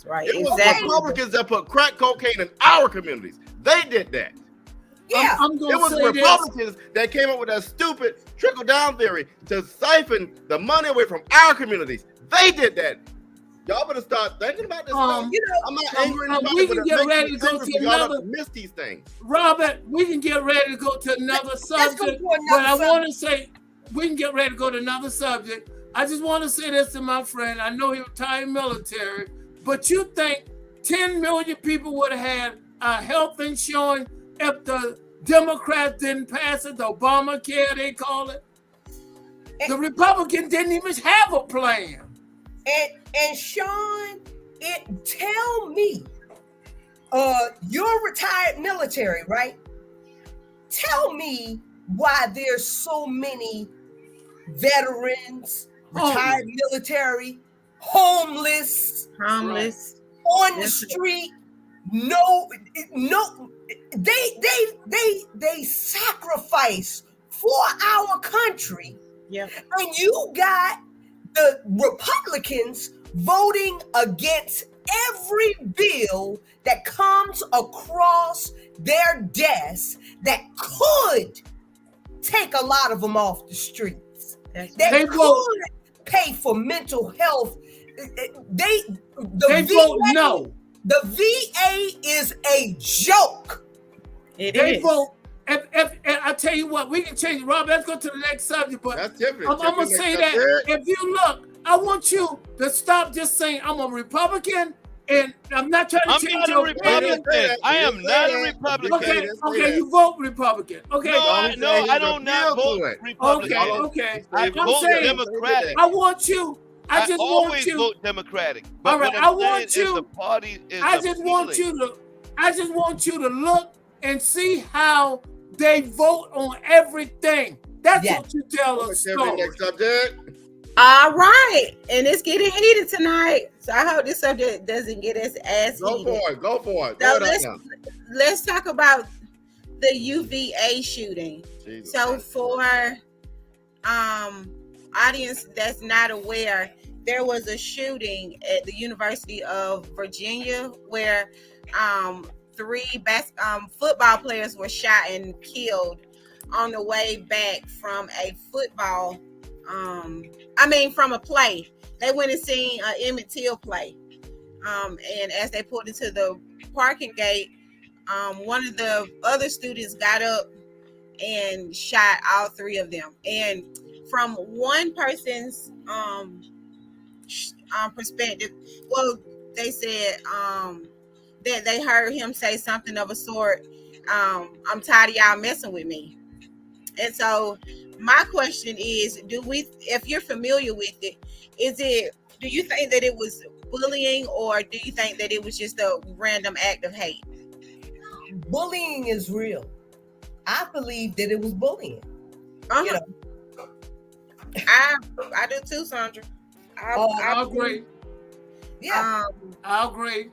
Right. It was Exactly. Republicans that put crack cocaine in our communities. They did that. Yeah. I'm It going to was say this. Republicans that came up with that stupid trickle-down theory to siphon the money away from our communities. They did that. Y'all better start thinking about this stuff. You know, I'm not angry at we anybody, can but it get makes ready me to go angry to for y'all not another- to miss these things. Robert, we can get ready to go to another Let's go subject, to another but I subject. want to say we can get ready to go to another subject. I just want to say this to my friend. I know he retired military, but you think 10 million people would have had health insurance if the Democrats didn't pass it, the Obamacare they call it? The Republicans didn't even have a plan. and Sean, tell me, you're retired military, right? Tell me why there's so many veterans, retired military, homeless, on the street. No, they sacrifice for our country. Yeah. And you got the Republicans voting against every bill that comes across their desk that could take a lot of them off the streets. They could pay for mental health. They vote no. The VA is a joke. They vote. If I tell you what, we can change. Rob, let's go to the next subject. But That's different. I'm gonna say that if you look, I want you to stop just saying I'm a Republican, and I'm not trying to change your opinion. I am not a Republican. Okay, you vote Republican. Okay, No, I don't not vote Republican. Okay. I vote Democratic. I want you. I just want always you. vote Democratic. But All right, what I I'm want saying is you. the party is I just want you to look and see how they vote on everything. That's what you tell us. Next subject. All right, and it's getting heated tonight, so I hope this subject doesn't get as heated. Go for it. So let's talk about the UVA shooting. Jesus So Christ. for audience that's not aware, there was a shooting at the University of Virginia where three football players were shot and killed on the way back from a football. From a play. They went and seen an Emmett Till play. And as they pulled into the parking gate, one of the other students got up and shot all three of them. And from one person's perspective, well, they said that they heard him say something of a sort, I'm tired of y'all messing with me. And so my question is, if you're familiar with it, do you think that it was bullying, or do you think that it was just a random act of hate? Bullying is real. I believe that it was bullying. You know. I do too, Sandra. I agree. Yeah. I agree.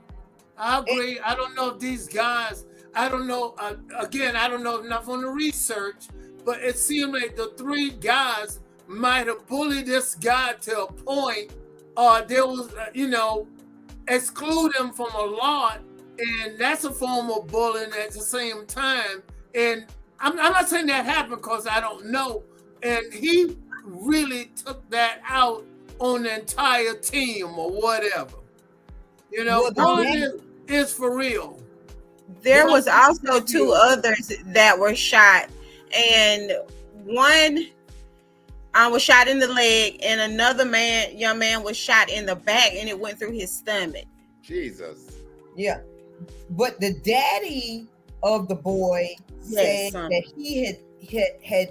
I don't know if these guys, I don't know, again, I don't know enough on the research, but it seemed like the three guys might have bullied this guy to a point, there was, exclude him from a lot, and that's a form of bullying at the same time. And I'm not saying that happened because I don't know. And he really took that out on the entire team or whatever. You know, bullying is for real. There was also two others that were shot, and one was shot in the leg, and another young man was shot in the back, and it went through his stomach. Jesus. Yeah. But the daddy of the boy said that he had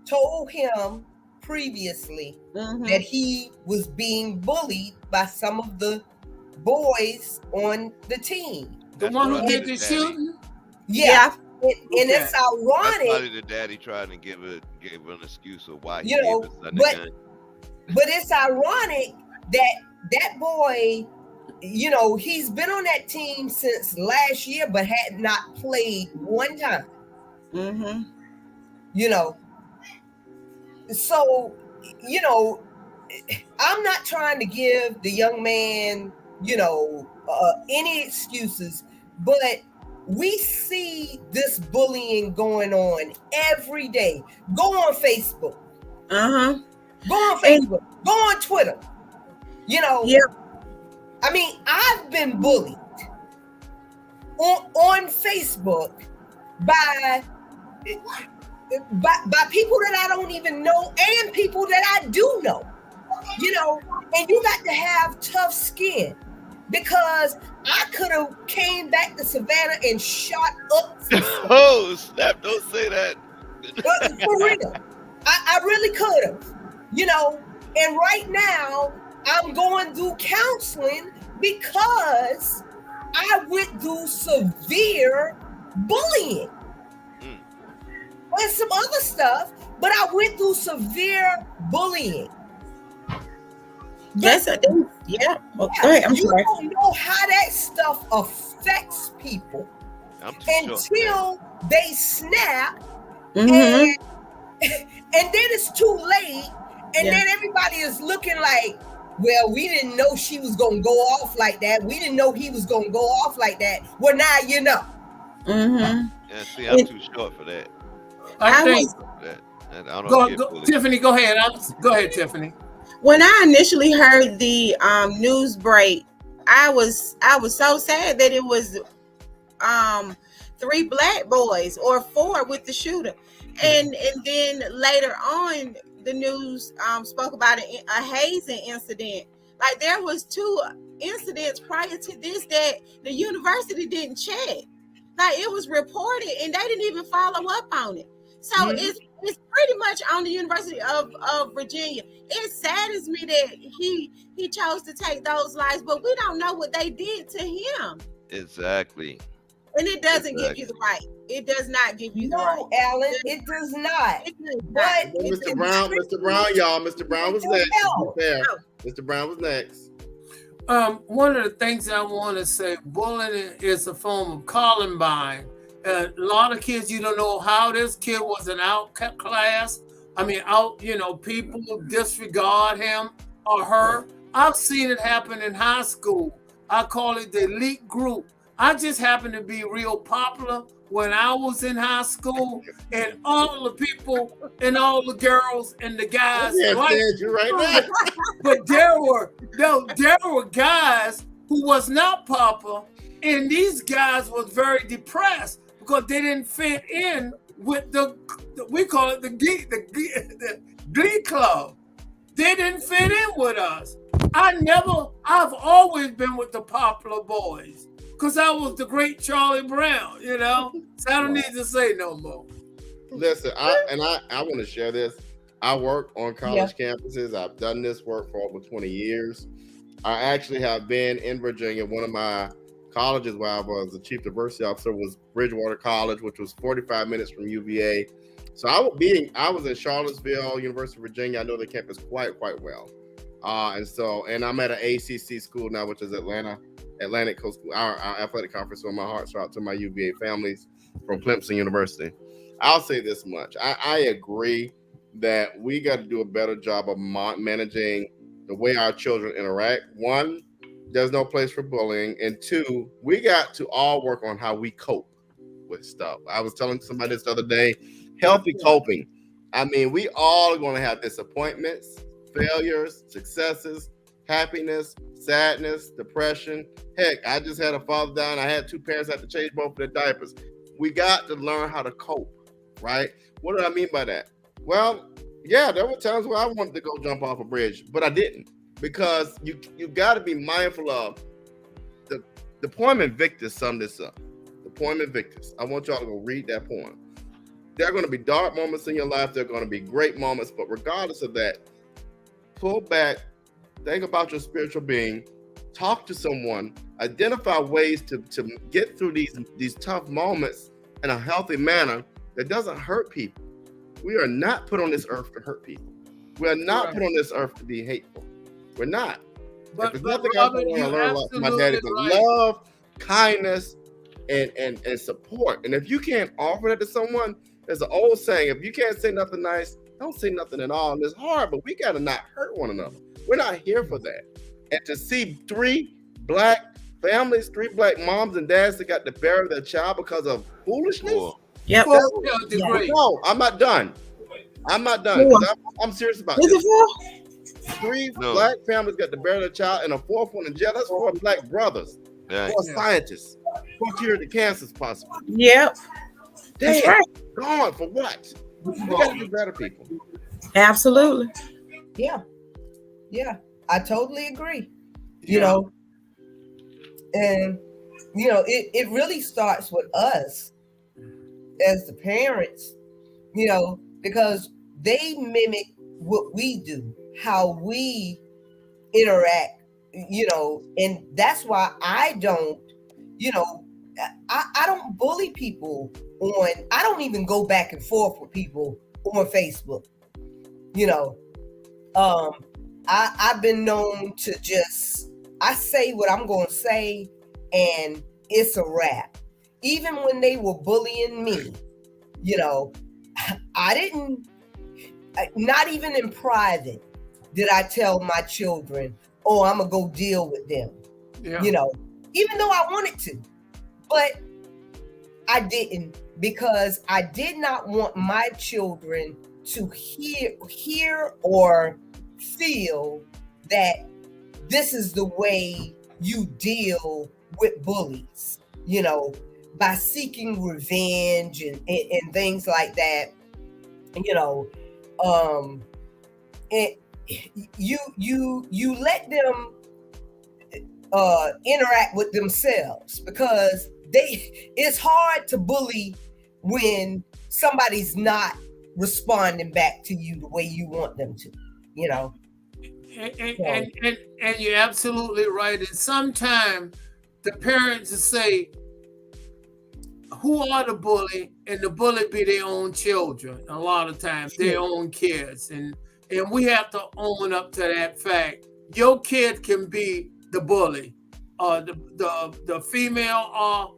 told him previously that he was being bullied by some of the boys on the team. The one who did the shooting? Yeah. And it's ironic. That's probably the daddy trying to give an excuse of why he you know, gave his son the gun. But it's ironic that boy, you know, he's been on that team since last year, but had not played one time. You know, so, you know, I'm not trying to give the young man, you know, any excuses, but we see this bullying going on every day. Go on Facebook. Go on Facebook. Go on Twitter. You know, I mean, I've been bullied on Facebook by people that I don't even know and people that I do know. You know, and you got to have tough skin, because I could have came back to Savannah and shot up. Oh, snap, don't say that. For real. I really could have. You know, and right now I'm going through counseling because I went through severe bullying. And some other stuff, but I went through severe bullying. Yes, I do. Yeah. Okay, I'm sorry. Don't know how that stuff affects people until they snap, and then it's too late, and then everybody is looking like, well, we didn't know she was gonna go off like that. We didn't know he was gonna go off like that. Well, now you know. Yeah, see, I'm too short for that. I think. Tiffany, go ahead. Go ahead, Tiffany. When I initially heard the news break, I was so sad that it was 3 black boys or 4 with the shooter, and then later on the news spoke about a hazing incident. Like, there was 2 incidents prior to this that the university didn't check. Like, it was reported and they didn't even follow up on it. So it's pretty much on the University of Virginia. It saddens me that he chose to take those lives, but we don't know what they did to him. Exactly. And it doesn't give you the right. It does not give you the right. No, Alan, it does not. But Mr. Brown, y'all. Mr. Brown was next. Mr. Brown was next. One of the things I want to say, bullying is a form of Columbine. A lot of kids, you don't know how this kid was an outclass. I mean, people disregard him or her. I've seen it happen in high school. I call it the elite group. I just happened to be real popular when I was in high school, and all the people and all the girls and the guys. But there were guys who was not popular, and these guys was very depressed because they didn't fit in with we call it the glee club. They didn't fit in with us. I've always been with the popular boys because I was the great Charlie Brown, you know? So I don't need to say no more. Listen, I want to share this. I work on college campuses. I've done this work for over 20 years. I actually have been in Virginia. One of my colleges where I was the chief diversity officer was Bridgewater College, which was 45 minutes from UVA. So I was in Charlottesville, University of Virginia. I know the campus quite well. And I'm at an ACC school now, which is Atlantic Coast School, our athletic conference. So my heart's out to my UVA families from Clemson University. I'll say this much. I agree that we got to do a better job of managing the way our children interact. 1, there's no place for bullying. And 2, we got to all work on how we cope. with stuff. I was telling somebody this the other day, healthy coping. I mean, we all are going to have disappointments, failures, successes, happiness, sadness, depression. Heck, I just had a father die and I had 2 parents have to change both of their diapers. We got to learn how to cope, right? What do I mean by that? Well, yeah, there were times where I wanted to go jump off a bridge, but I didn't, because you got to be mindful of the poem Invictus summed this up. The poem Invictus. I want y'all to go read that poem. There are going to be dark moments in your life. There are going to be great moments, but regardless of that, pull back, think about your spiritual being, talk to someone, identify ways to get through these tough moments in a healthy manner that doesn't hurt people. We are not put on this earth to hurt people. We are not put on this earth to be hateful. We're not. But if there's nothing Robert, else I you're want to learn about my daddy, but absolutely right. love, kindness, and support. And if you can't offer that to someone, there's an old saying, if you can't say nothing nice, don't say nothing at all. And it's hard, but we got to not hurt one another. We're not here for that. And to see 3 black families, 3 black moms and dads that got to bury their child because of foolishness. Cool. Yep. No, I'm not done. I'm not done. 'Cause I'm serious about Is this. it 4? 3 black families got to bury their child, and a 4th one in jail. That's 4 black brothers, Yeah. 4 scientists, 4 cured the cancers possible. Yep. That's Damn, right. gone for what? We got to do better, people. Absolutely. Yeah. I totally agree. You know, and you know, it really starts with us as the parents, you know, because they mimic what we do, how we interact, you know, and that's why I don't, you know, I don't bully people I don't even go back and forth with people on Facebook, you know. I've been known to I say what I'm going to say, and it's a wrap. Even when they were bullying me, you know, not even in private did I tell my children, oh, I'm going to go deal with them, you know, even though I wanted to. But I didn't, because I did not want my children to hear or feel that this is the way you deal with bullies, you know, by seeking revenge and things like that, you know. You let them interact with themselves, because it's hard to bully when somebody's not responding back to you the way you want them to, you know. And you're absolutely right. And sometimes the parents will say, who are the bully? And the bully be their own children. A lot of times, their own kids. And we have to own up to that fact. Your kid can be the bully. The female or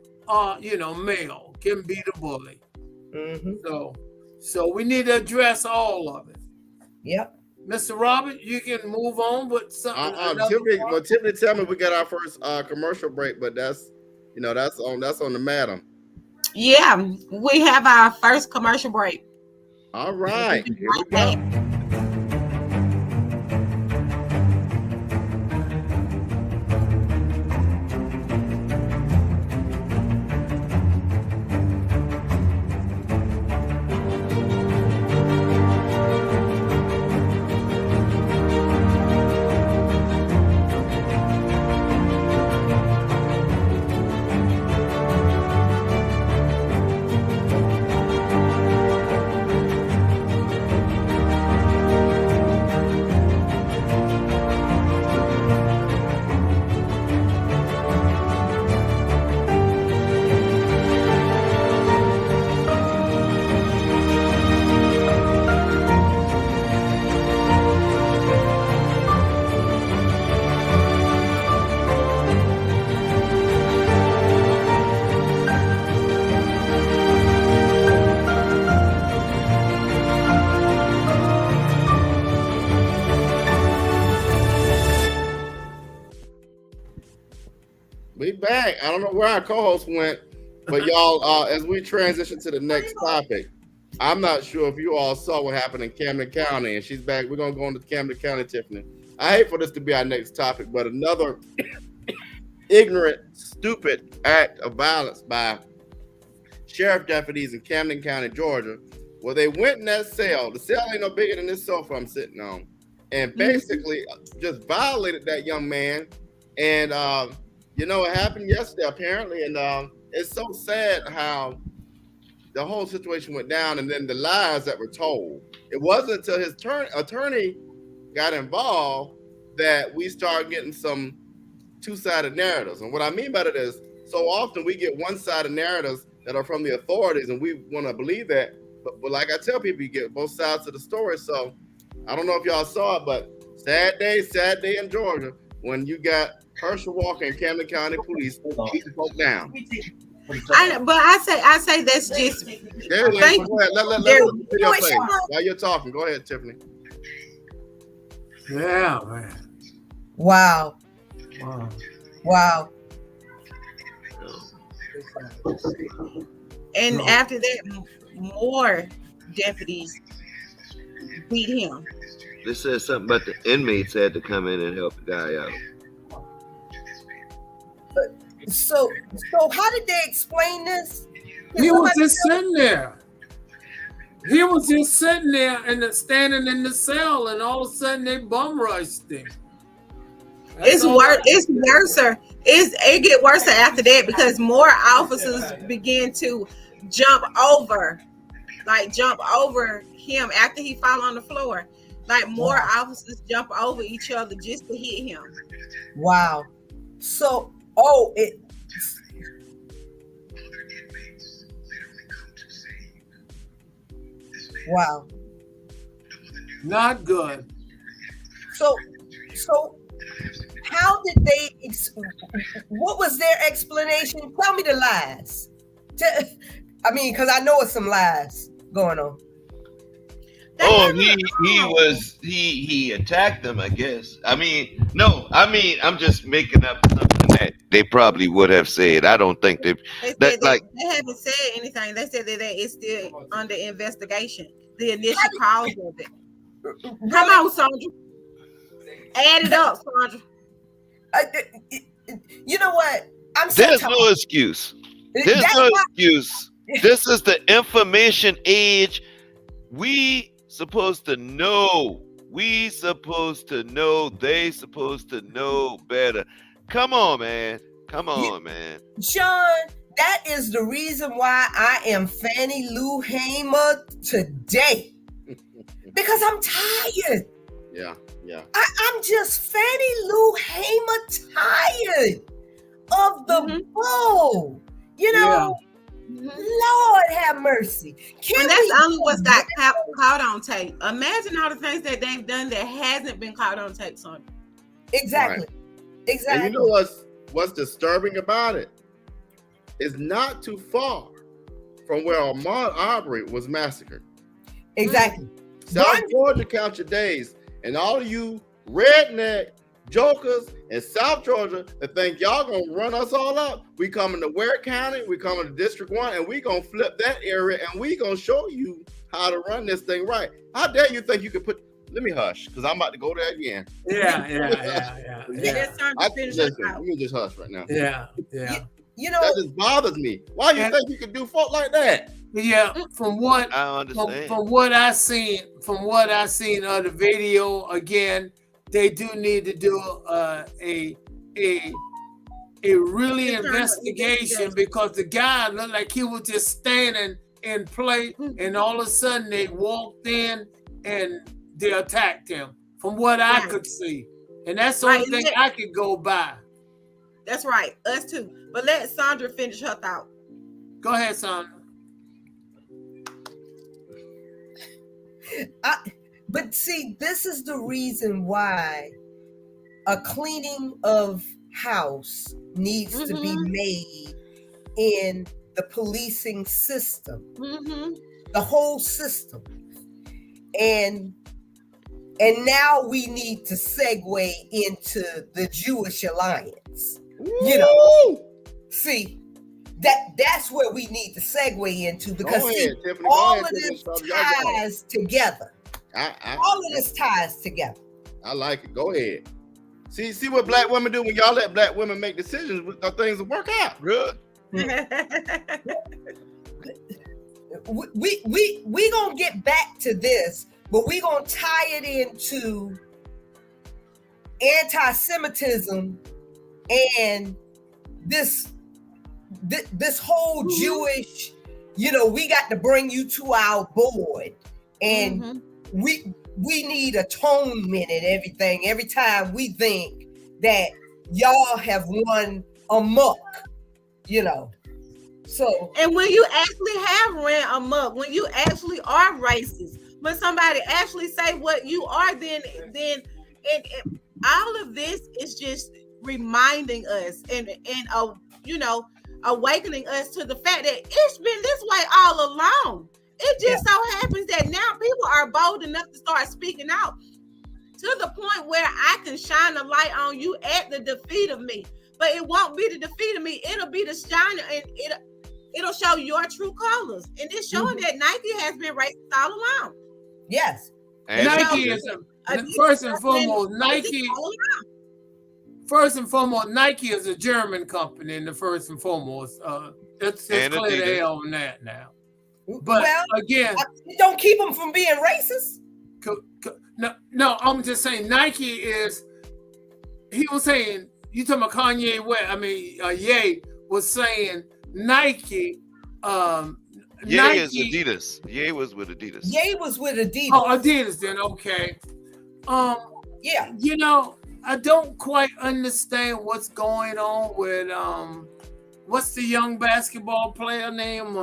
you know, male can be the bully. Mm-hmm. So we need to address all of it. Yep. Mr. Robert, you can move on with something. Tiffany, tell me we got our first commercial break, but that's on the madam. Yeah, we have our first commercial break. All right, here we go. We back. I don't know where our co-host went. But y'all, as we transition to the next topic, I'm not sure if you all saw what happened in Camden County, and she's back. We're gonna go into Camden County, Tiffany. I hate for this to be our next topic, but another ignorant, stupid act of violence by sheriff deputies in Camden County, Georgia, where they went in that cell. The cell ain't no bigger than this sofa I'm sitting on, and basically just violated that young man. And you know, it happened yesterday apparently, and it's so sad how the whole situation went down, and then the lies that were told. It wasn't until his attorney got involved that we started getting some two-sided narratives. And what I mean by that is, so often we get one-sided narratives that are from the authorities, and we want to believe that. But like I tell people, you get both sides of the story. So I don't know if y'all saw it, but sad day in Georgia when you got Herschel Walker and Camden County Police beating folk down. I say that's just. There, Thank go ahead. Let the video play. While you're talking, go ahead, Tiffany. Yeah, man. Wow. And after that, more deputies beat him. They said something about the inmates had to come in and help the guy out. So how did they explain this? He was just sitting there. He was just sitting there and standing in the cell, and all of a sudden they bum rushed him. It's worse. It's worse. It get worse after that because more officers begin to jump over him after he fall on the floor. Like more officers jump over each other just to hit him. Wow. So, wow. Not good. So how did they, what was their explanation? Tell me the lies. I mean, because I know it's some lies going on. He attacked them, I guess. I'm just making up something that they probably would have said. I don't think they haven't said anything. They said that it's still under investigation. The initial cause of it. Come on, Sandra. Add it up, Sandra. You know what? There's no excuse. There's no excuse. This is the information age. We supposed to know. We supposed to know. They supposed to know better. Come on, man. Man. Sean, that is the reason why I am Fannie Lou Hamer today. Because I'm tired. Yeah. I'm just Fannie Lou Hamer tired of the bull. You know, Lord have mercy. And that's only what's got caught on tape. Imagine all the things that they've done that hasn't been caught on tape, Sonia. Exactly. Right. Exactly. And you know what's disturbing about it? It's not too far from where Ahmaud Arbery was massacred. Exactly. South Georgia, count your days. And all of you redneck jokers in South Georgia that think y'all gonna run us all up, we coming to Ware County, we coming to District 1, and we gonna flip that area and we gonna show you how to run this thing right. How dare you think you could put, let me hush, because I'm about to go there again. Yeah. Let me just hush right now. Yeah. You know, that just bothers me. Why you think you can do folk like that? Yeah, from what I understand. From what I seen of the video, again, they do need to do a really investigation because the guy looked like he was just standing in play, and all of a sudden they walked in and they attacked him. From what I could see, and that's the only thing I could go by. That's right, us too. But let Sandra finish her thought. Go ahead, Sandra. But see, this is the reason why a cleaning of house needs to be made in the policing system, the whole system. And now we need to segue into the Jewish Alliance. You know, see, that's where we need to segue into, because Go see, ahead, Tiffany. Go all ahead, of Tiffany. this Y'all got it. ties together. All of this ties together. I like it. Go ahead. See what black women do when y'all let black women make decisions. Things will work out. Good. We gonna get back to this, but we gonna tie it into anti-Semitism and this whole Jewish, we got to bring you to our board, and we need atonement and everything every time we think that y'all have run amok, So, and when you actually have ran amok, when you actually are racist, when somebody actually say what you are, then all of this is just reminding us and awakening us to the fact that it's been this way all along. It just so happens that now people are bold enough to start speaking out to the point where I can shine a light on you at the defeat of me. But it won't be the defeat of me. It'll be the shine, and it'll show your true colors. And it's showing that Nike has been racist all along. Yes. And Nike is first and foremost. Nike is a German company. In the first and foremost, it's clear to hell on that now. But again, don't keep them from being racist. No, I'm just saying Nike is. He was saying, you talking about Kanye West? I mean, Ye was saying Nike. Ye is Adidas. Ye was with Adidas. Ye was with Adidas. Oh, Adidas then, okay. Yeah. I don't quite understand what's going on with what's the young basketball player name?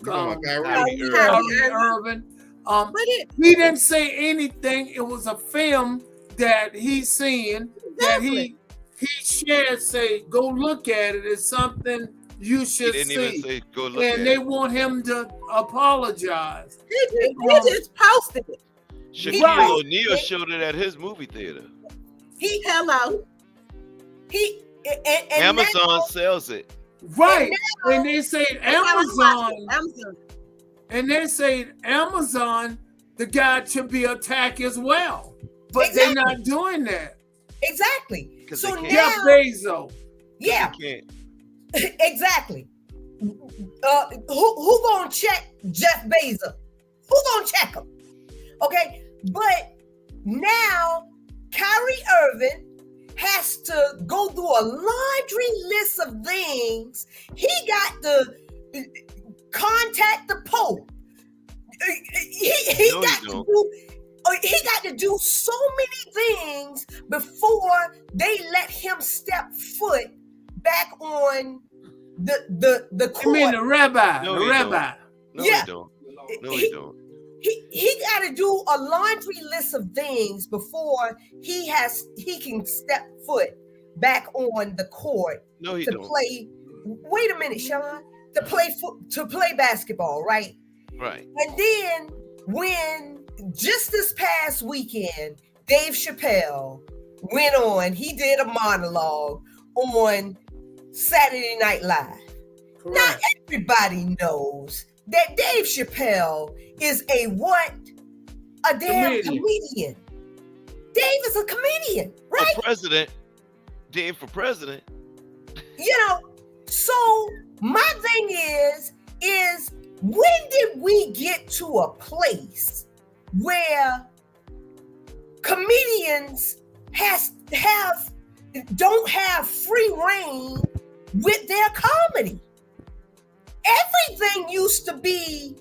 Kyrie Irving. He didn't say anything. It was a film that he's seen that he shared. Say, go look at it. It's something you should he didn't see. even say, go look and at they it. want him to apologize. He just posted it. Shaquille O'Neal showed it at his movie theater. Amazon sells it. Right. And they say Amazon. And they say Amazon, the guy should be attacked as well. But they're not doing that. Exactly. So now, Jeff Bezos. Yeah. Exactly. Who gonna check Jeff Bezos? Who gonna check him? Okay. But now Kyrie Irving has to go through a laundry list of things. He got to contact the Pope. He got to do so many things before they let him step foot back on the court. You mean the rabbi? No, the rabbi. No, yeah. he don't. No, he don't. He got to do a laundry list of things before he can step foot back on the court play. Wait a minute, Sean. To play basketball, right? Right. And then when just this past weekend, Dave Chappelle went on. He did a monologue on Saturday Night Live. Correct. Now everybody knows that Dave Chappelle is a damn comedian. Dave is a comedian, right? For president. Dave for president. So my thing is when did we get to a place where comedians don't have free reign with their comedy? Everything used to be,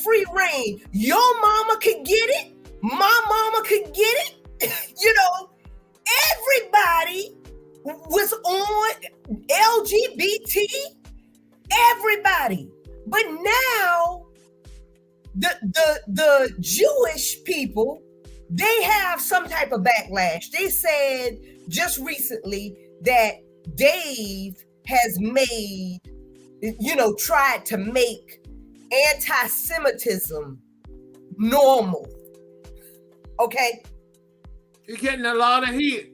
free reign. Your mama could get it. My mama could get it. Everybody was on LGBT. Everybody. But now the Jewish people, they have some type of backlash. They said just recently that Dave has tried to make anti-Semitism normal. Okay? You're getting a lot of heat.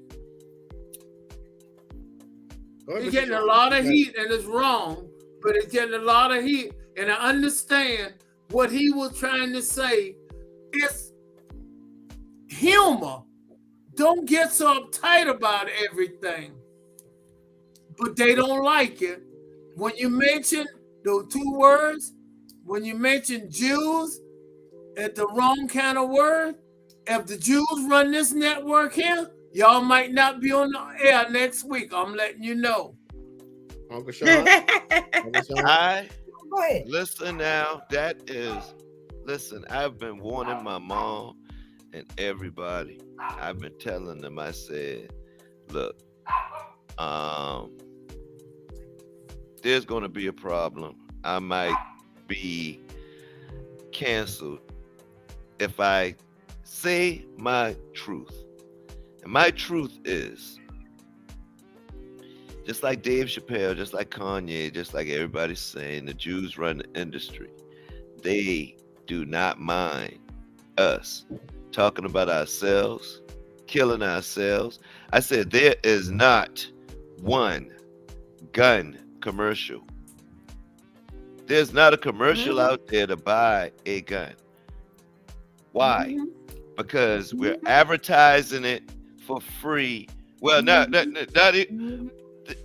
It's getting a lot of heat, and it's wrong, but it's getting a lot of heat. And I understand what he was trying to say. It's humor. Don't get so uptight about everything. But they don't like it. When you mention those two words, when you mention Jews, it's the wrong kind of word. If the Jews run this network here, y'all might not be on the air next week. I'm letting you know. Uncle Sean. Uncle Sean. Go ahead. Listen now, listen, I've been warning my mom and everybody. I've been telling them, I said, look, there's going to be a problem. I might be canceled if I say my truth. And my truth is, just like Dave Chappelle, just like Kanye, just like everybody's saying, the Jews run the industry. They do not mind us talking about ourselves, killing ourselves. I said there is not one gun commercial. There's not a commercial out there to buy a gun. Why? Because we're advertising it for free. Well,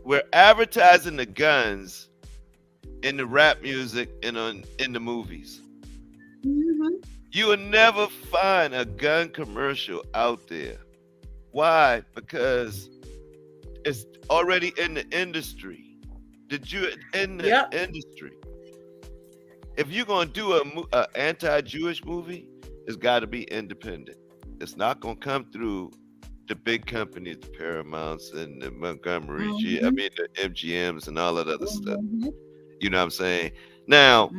we're advertising the guns in the rap music and in the movies. You will never find a gun commercial out there. Why? Because it's already in the industry. Industry. If you're gonna do a anti-Jewish movie, it's got to be independent. It's not gonna come through the big companies, the Paramounts and the Montgomery, the MGMs and all that other stuff. You know what I'm saying? Now,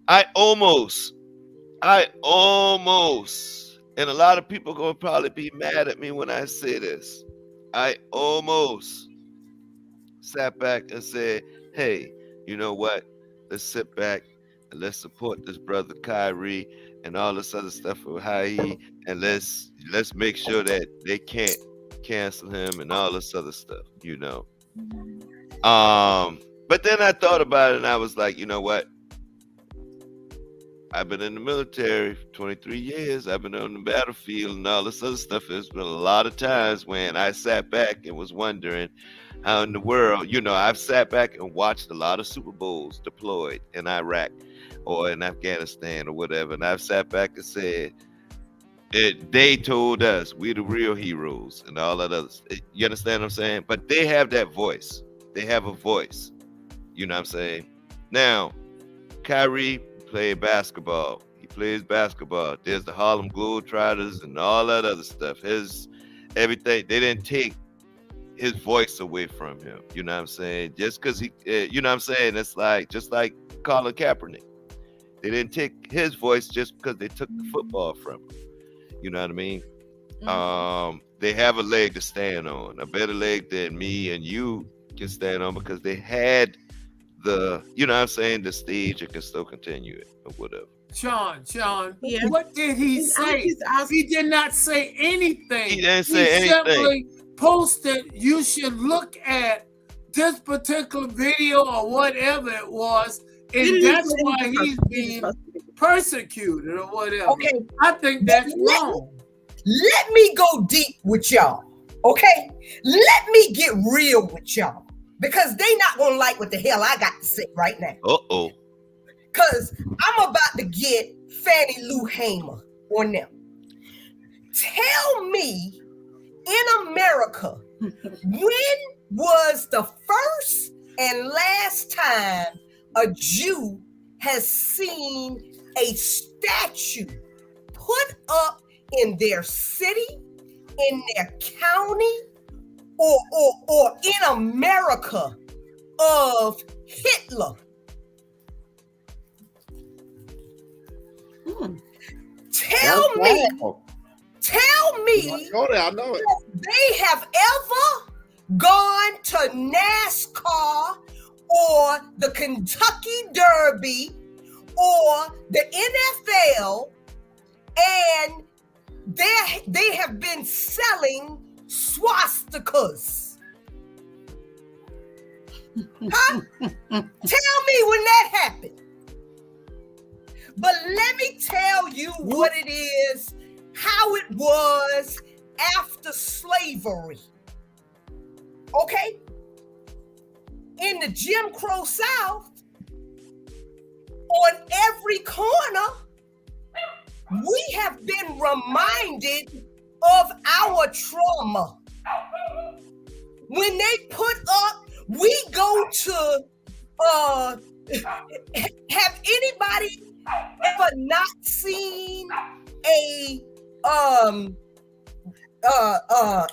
I almost, and a lot of people gonna probably be mad at me when I say this. I almost sat back and said, hey, you know what? Let's sit back and let's support this brother Kyrie and all this other stuff with Haï, and let's make sure that they can't cancel him and all this other stuff, you know. But then I thought about it and I was like, you know what? I've been in the military for 23 years. I've been on the battlefield and all this other stuff. There's been a lot of times when I sat back and was wondering how in the world, you know, I've sat back and watched a lot of Super Bowls deployed in Iraq or in Afghanistan or whatever. And I've sat back and said, they told us we're the real heroes and all that other stuff. You understand what I'm saying? But they have that voice. They have a voice. You know what I'm saying? Now, Kyrie played basketball. He plays basketball. There's the Harlem Globetrotters and all that other stuff. Everything. They didn't take his voice away from him. You know what I'm saying? Just because he, you know what I'm saying? It's like, just like Colin Kaepernick. They didn't take his voice just because they took the football from him. You know what I mean? They have a leg to stand on, a better leg than me and you can stand on because they had the, you know what I'm saying, the stage and can still continue it or whatever. Sean, what did he say? He did not say anything. He didn't say anything. Simply posted, you should look at this particular video or whatever it was, and that's why he's being persecuted or whatever. Okay. I think that's wrong. Let me go deep with y'all. Okay? Let me get real with y'all. Because they not gonna like what the hell I got to say right now. Uh-oh. Because I'm about to get Fannie Lou Hamer on them. Tell me, in America, when was the first and last time a Jew has seen a statue put up in their city, in their county, or in America of Hitler? Tell me I know it. they have ever gone to NASCAR or the Kentucky Derby or the NFL and they have been selling swastikas. Huh? Tell me when that happened. But let me tell you what it is, how it was after slavery. Okay? In the Jim Crow South, on every corner, we have been reminded of our trauma. When they put up, we go to, have anybody ever not seen a,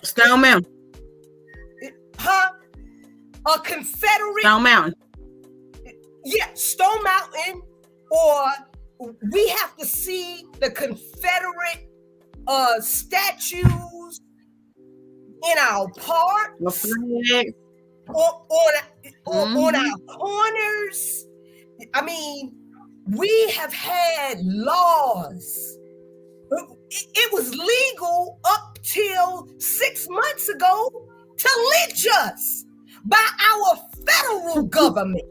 Stone Mountain. a Confederate? Stone Mountain. Yeah, Stone Mountain, or we have to see the Confederate statues in our parks, on our corners. I mean, we have had laws. It was legal up till 6 months ago to lynch us by our federal government.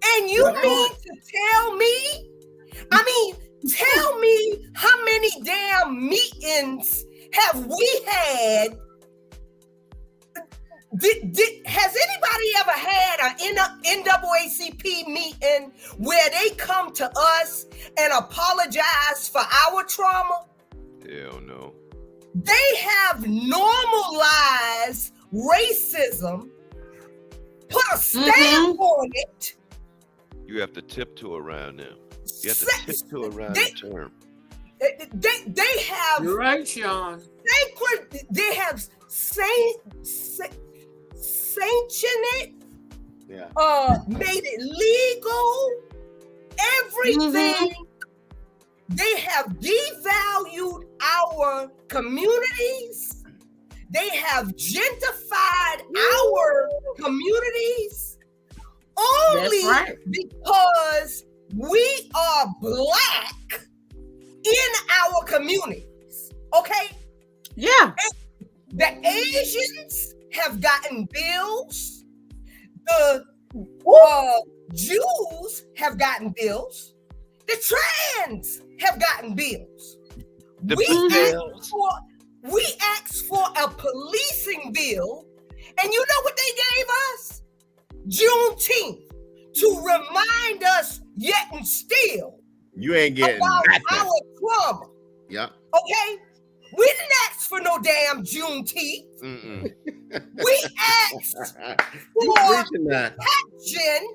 And you mean to tell me, tell me how many damn meetings have we had? Has anybody ever had an NAACP meeting where they come to us and apologize for our trauma? Hell no. They have normalized racism, put a stamp on it. You have to tiptoe around them. You have to tiptoe around the term. They have. You're right, Sean. Sacred. They have sanctioned it. Yeah. Made it legal. Everything. They have devalued our communities. They have gentrified our communities. Only because we are black in our communities. Okay? Yeah. The Asians have gotten bills. The Jews have gotten bills. The trans have gotten bills. We asked for a policing bill, and you know what they gave us? Juneteenth, to remind us yet and still You ain't getting about nothing. our trauma. Yeah. Okay? We didn't ask for no damn Juneteenth. We asked for action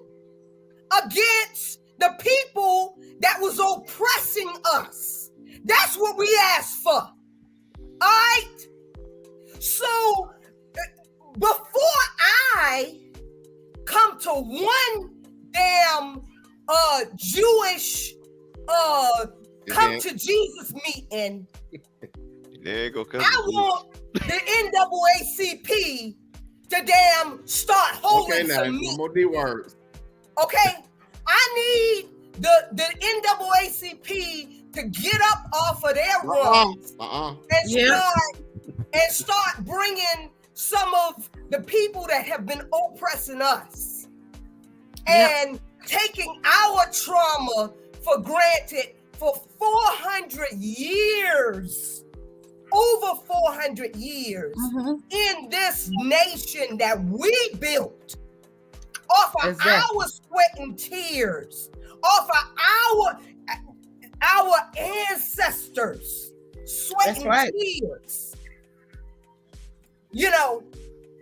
against the people that was oppressing us. That's what we asked for. All right? So before I come to one damn Jewish come to Jesus meeting, there go I want the NAACP to damn start holding some meat. More D words. Okay, I need the NAACP to get up off of their rungs and start bringing some of the people that have been oppressing us and taking our trauma for granted for 400 years. Over 400 years in this nation that we built off of our sweat and tears, off of our ancestors' sweat and tears. You know,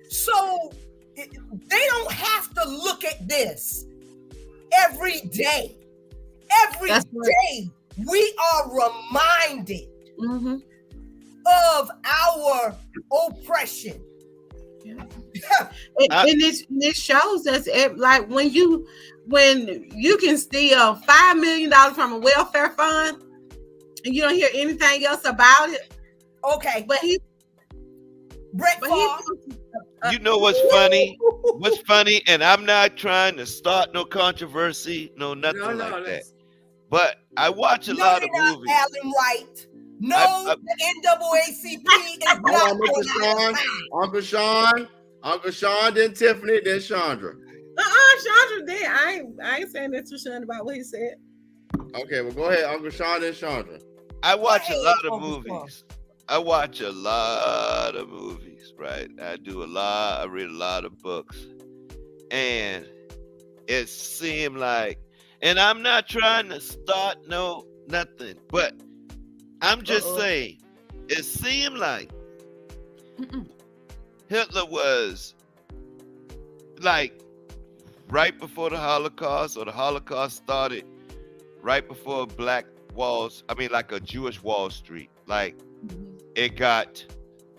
so they don't have to look at this every day. Every day we are reminded of our oppression. And this shows us like when you can steal $5 million from a welfare fund and you don't hear anything else about it. Okay. But you know what's funny? What's funny? And I'm not trying to start no controversy, nothing like that. But I watch a lot of movies. Alan Wright. No, the NAACP is not Uncle Sean, Uncle Sean, then Tiffany, then Chandra. Chandra did. I ain't saying that to Sean about what he said. Okay, well, go ahead, Uncle Sean, then Chandra. I watch a lot of Uncle Sean. movies. I watch a lot of movies, right? I read a lot of books. And it seemed like, and I'm not trying to start nothing, but I'm just saying, it seemed like Hitler was like right before the Holocaust, or the Holocaust started right before like a Jewish Wall Street. Like it got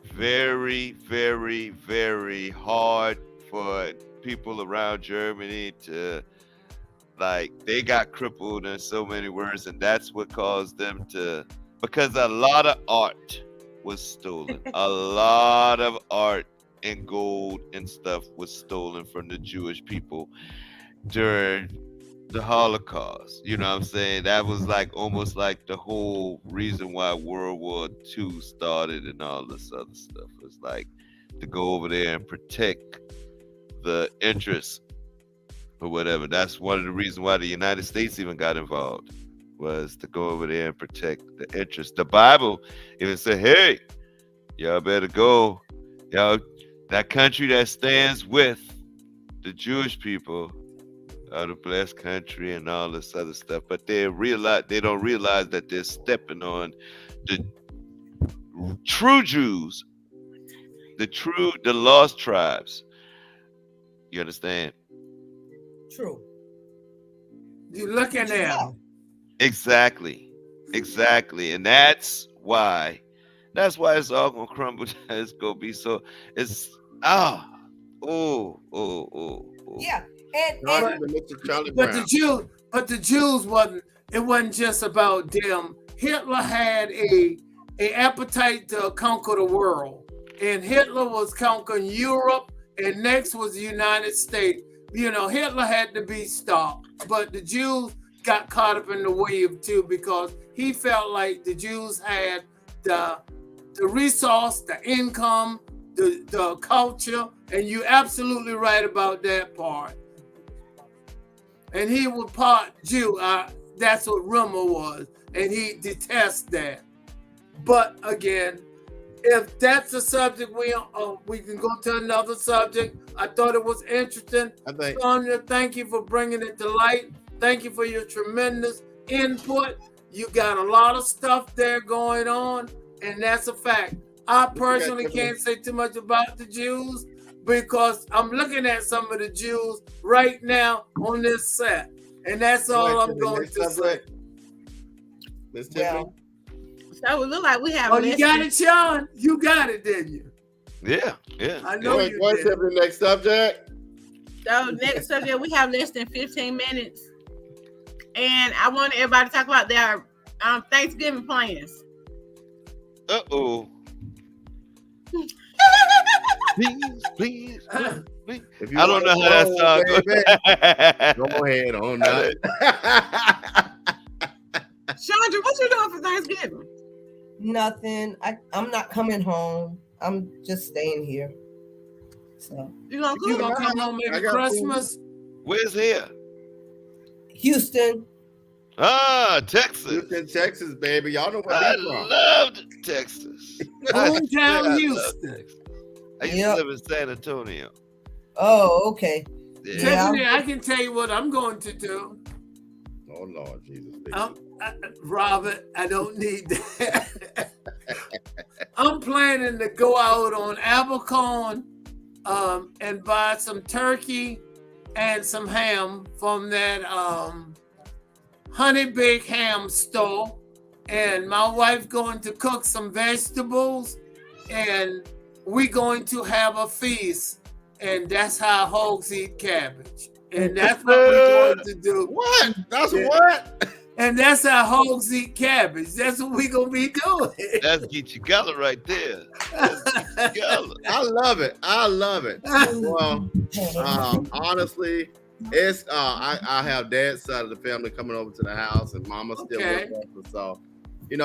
very, very, very hard for people around Germany to, like, they got crippled in so many words, and that's what caused them to, because a lot of art was stolen. A lot of art and gold and stuff was stolen from the Jewish people during the Holocaust. You know what I'm saying? That was like almost like the whole reason why World War II started and all this other stuff. It's like to go over there and protect the interests or whatever. That's one of the reasons why the United States even got involved, was to go over there and protect the interests. The Bible even said, hey, y'all better go. Y'all, that country that stands with the Jewish people are the blessed country and all this other stuff. But they don't realize that they're stepping on the true Jews, the lost tribes. You understand? True. You looking at them. Exactly. And that's why it's all gonna crumble. It's gonna be so. It's Yeah, Chandra, then Mr. Charlie But Brown. the Jews wasn't just about them. Hitler had a appetite to conquer the world, and Hitler was conquering Europe, and next was the United States. You know, Hitler had to be stopped, but the Jews got caught up in the wave too, because he felt like the Jews had the resource, the income, the culture, and you're absolutely right about that part. And he was part Jew. That's what Rumor was, and he detests that. But again, if that's a subject, we can go to another subject. I thought it was interesting. Sonia, thank you for bringing it to light. Thank you for your tremendous input. You got a lot of stuff there going on, and that's a fact. I personally can't say too much about the Jews because I'm looking at some of the Jews right now on this set, and that's all I'm going to say. Miss Tiffany? So it look like we have. Oh, you got it, Sean? You got it, didn't you? Yeah. I know you What's did. the next subject? So next subject, we have less than 15 minutes, and I want everybody to talk about their Thanksgiving plans. Uh-oh. Please. If you I don't know how that song goes. Go ahead on that. Chandra, what you doing for Thanksgiving? nothing. I'm not coming home. I'm just staying here. So You gonna You cook? gonna come home I maybe got Christmas? Where's here? Houston. Ah, Texas. Houston, Texas, baby. Y'all know where I I'm from. loved Texas. Hometown Houston. I used Yep. to live in San Antonio. Oh, okay. Yeah. Tiffany, I can tell you what I'm going to do. Oh Lord, Jesus. baby. Robert, I don't need that. I'm planning to go out on Abercorn and buy some turkey and some ham from that Honey Baked Ham store. And my wife going to cook some vegetables, and we going to have a feast. And that's how hogs eat cabbage. And that's what we're going to do. What? That's Yeah. what? And that's how hogs eat cabbage. That's what we're going to be doing. That's Geechee Gullah right there. That's Geechee Gullah. I love it. I love it. Well, honestly, it's I have dad's side of the family coming over to the house, and mama's still Okay. with us. So,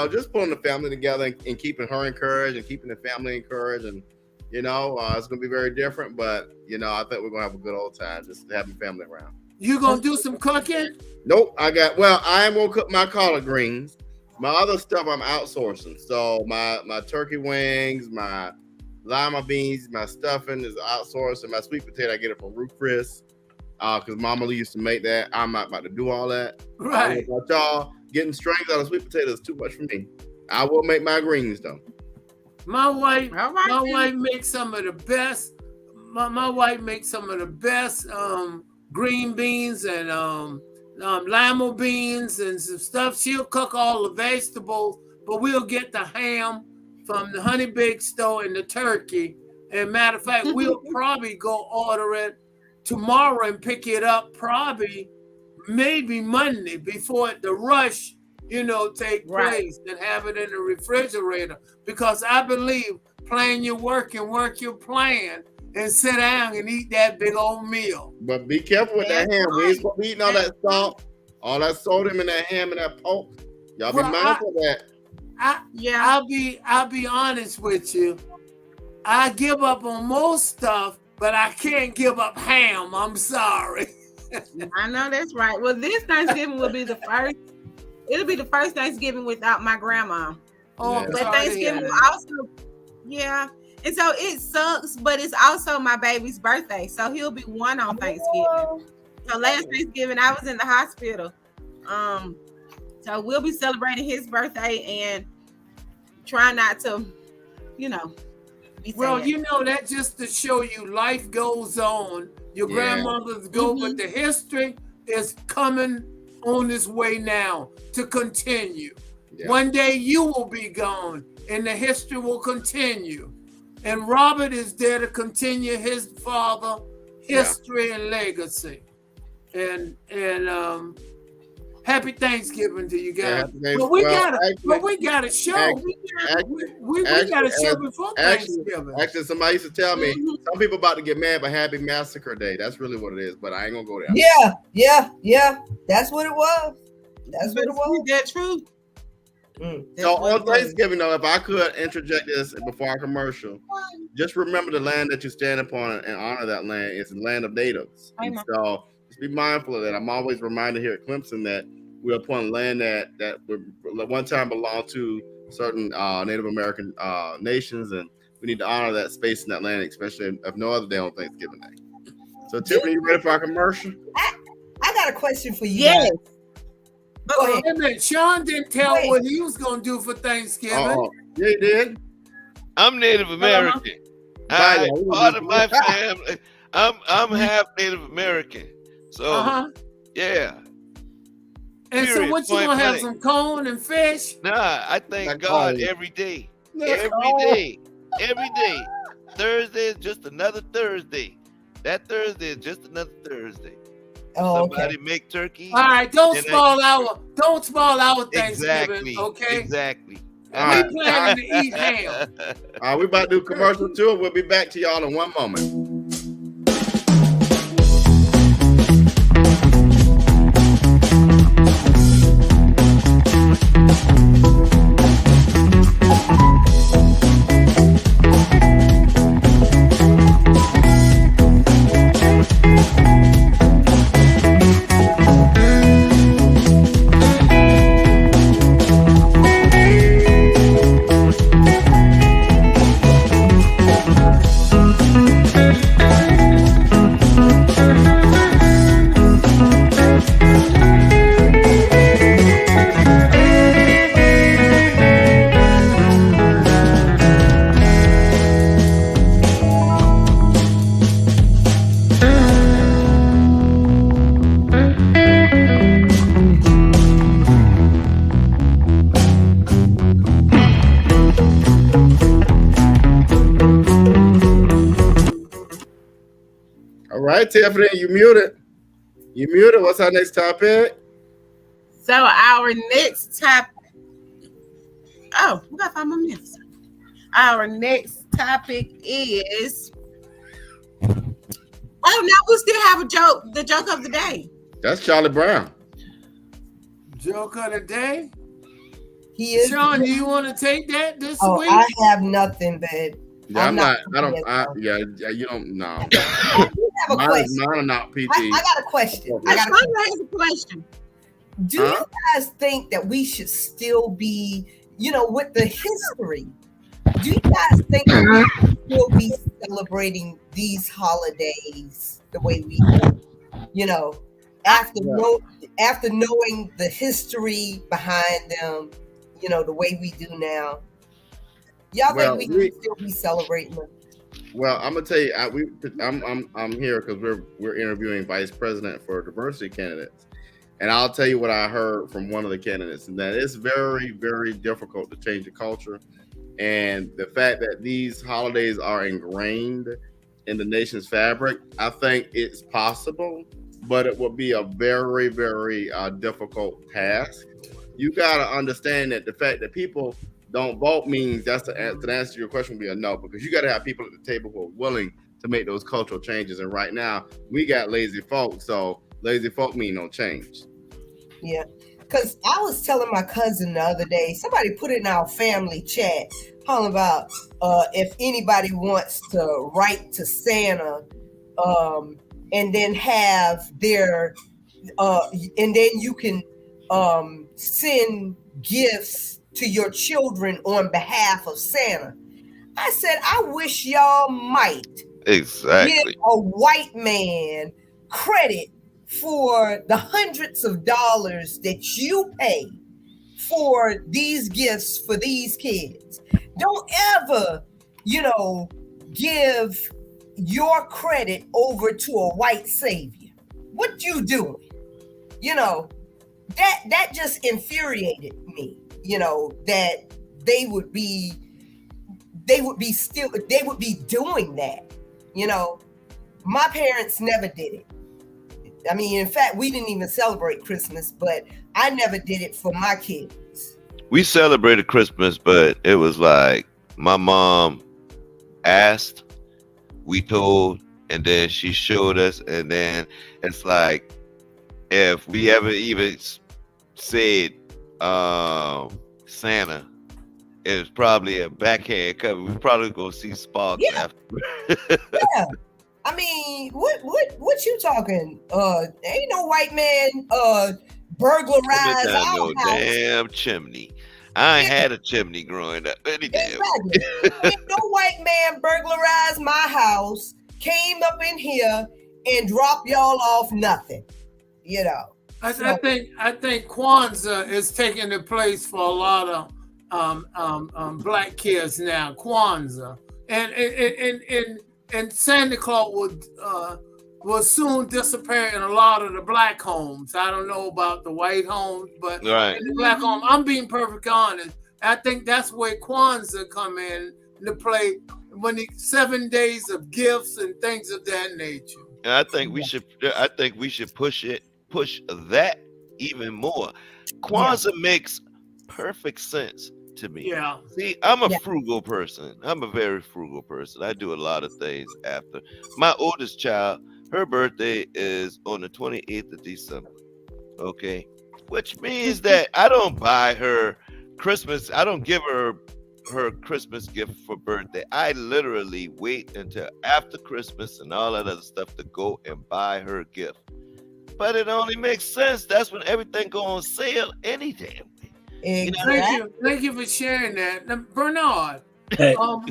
just pulling the family together and keeping her encouraged and keeping the family encouraged, and You know, it's gonna be very different, but you know, I think we're gonna have a good old time just having family around. You gonna do some cooking? Nope, I am gonna cook my collard greens. My other stuff I'm outsourcing. So my turkey wings, my lima beans, my stuffing is outsourced, and my sweet potato I get it from Ruth Chris. Because Mama Lee used to make that. I'm not about to do all that. Right. About y'all getting strings out of sweet potatoes is too much for me. I will make my greens though. My wife, All right, my then. wife makes some of the best. My wife makes some of the best green beans and lima beans and some stuff. She'll cook all the vegetables, but we'll get the ham from the Honey Baked store and the turkey. And matter of fact, we'll probably go order it tomorrow and pick it up probably maybe Monday before the rush, take place, and have it in the refrigerator. Because I believe plan your work and work your plan and sit down and eat that big old meal. But be careful with that ham. We ain't supposed to be eating all that salt, all that sodium in that ham and that pork. Y'all be mindful of that. I'll be honest with you. I give up on most stuff, but I can't give up ham. I'm sorry. I know that's right. Well, this Thanksgiving will be the first. It'll be the first Thanksgiving without my grandma. Oh, Yeah. But Thanksgiving will also, and so it sucks, but it's also my baby's birthday, so he'll be 1 on Thanksgiving. So last Thanksgiving I was in the hospital. So we'll be celebrating his birthday and try not to, be Well, sad. that just to show you life goes on. Your grandmothers go, but the history is coming on its way now to continue. Yeah. One day you will be gone and the history will continue. And Robert is there to continue his father history and legacy. And happy Thanksgiving to you guys. But we got a show. We got a show before Thanksgiving. Actually, somebody used to tell me some people about to get mad, but Happy Massacre Day. That's really what it is. But I ain't gonna go there. Yeah. That's what it was. That's what it was. That's true. So on Thanksgiving, though, if I could interject this before our commercial, just remember the land that you stand upon and honor that land is the land of natives. And so just be mindful of that. I'm always reminded here at Clemson that we're upon land that one time belonged to certain Native American nations, and we need to honor that space in that land, especially if no other day on Thanksgiving Day. So Tiffany, you ready for our commercial? I got a question for you. Yes. Go ahead. Wait a minute, Sean didn't tell what he was going to do for Thanksgiving. Yeah, he did. I'm Native American. Part of my family. I'm half Native American. So yeah. And so what you gonna have, some corn and fish? Nah, I thank God every day. Every day. Thursday is just another Thursday. That Thursday is just another Thursday. Somebody make turkey. All right, don't spoil our Thanksgiving. Exactly. Okay. Exactly. We planning to eat ham. All right, we about to do commercial too. We'll be back to y'all in one moment. All right, Tiffany, you muted. What's our next topic? So our next topic. Oh, we got 5 more minutes. Our next topic is. Oh, now we still have a joke. The joke of the day. That's Charlie Brown. Joke of the day. He is. Sean, do you want to take that this week? I have nothing, babe. Yeah, I'm not. I don't. gonna be Yeah, you don't. No, I do have a question. mine are not PT. I got a question. I got a Sandra has a question. Do you guys think that we should still be, with the history? Do you guys think that we should still be celebrating these holidays the way we do? After knowing the history behind them, the way we do now. Y'all think we should still be celebrating them? Well, I'm gonna tell you, I'm here because we're interviewing vice president for diversity candidates, and I'll tell you what I heard from one of the candidates, and that it's very, very difficult to change the culture, and the fact that these holidays are ingrained in the nation's fabric. I think it's possible, but it will be a very, very difficult task. You gotta understand that the fact that people don't vote means the answer to your question would be a no, because you got to have people at the table who are willing to make those cultural changes. And right now, we got lazy folk, so lazy folk mean no change. Yeah, because I was telling my cousin the other day, somebody put it in our family chat, talking about if anybody wants to write to Santa, and then have their, and then you can send gifts to your children on behalf of Santa. I said, I wish y'all might give a white man credit for the hundreds of dollars that you pay for these gifts for these kids. Don't ever, give your credit over to a white savior. What you doing? That just infuriated me. That they would be doing that. My parents never did it. I mean, in fact, we didn't even celebrate Christmas, but I never did it for my kids. We celebrated Christmas, but it was like my mom asked, we told, and then she showed us, and then it's like if we ever even said Santa, it was probably a backhand cover. We're probably gonna see sparks after. Yeah. I mean, what you talking? Ain't no white man burglarize our house. Damn chimney. I ain't had a chimney growing up. Any damn. Exactly. Ain't no white man burglarized my house, came up in here and dropped y'all off nothing. I think Kwanzaa is taking the place for a lot of black kids now. Kwanzaa and Santa Claus will soon disappear in a lot of the black homes. I don't know about the white homes, but in the black home, I'm being perfectly honest. I think that's where Kwanzaa come in to play, when the 7 days of gifts and things of that nature. And I think we should push that even more. Kwanzaa makes perfect sense to me. Yeah. See, I'm a frugal person. I'm a very frugal person. I do a lot of things after. My oldest child, her birthday is on the 28th of December. Okay. Which means that I don't buy her Christmas. I don't give her Christmas gift for birthday. I literally wait until after Christmas and all that other stuff to go and buy her gift. But it only makes sense. That's when everything goes on sale any damn way. Exactly. Thank you for sharing that. Now, Bernard,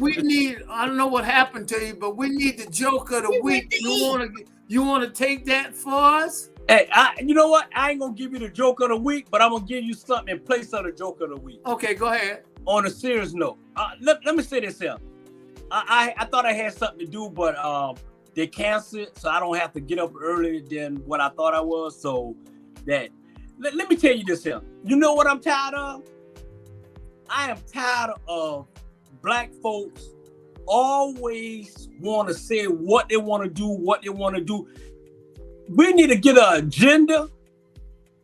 we need, I don't know what happened to you, but we need the joke of the week. You want to take that for us? Hey, you know what? I ain't going to give you the joke of the week, but I'm going to give you something in place of the joke of the week. Okay, go ahead. On a serious note, let me say this here. I thought I had something to do, but they canceled it, so I don't have to get up earlier than what I thought I was. So that let me tell you this here. You know what I'm tired of? I am tired of black folks always want to say what they want to do, We need to get an agenda,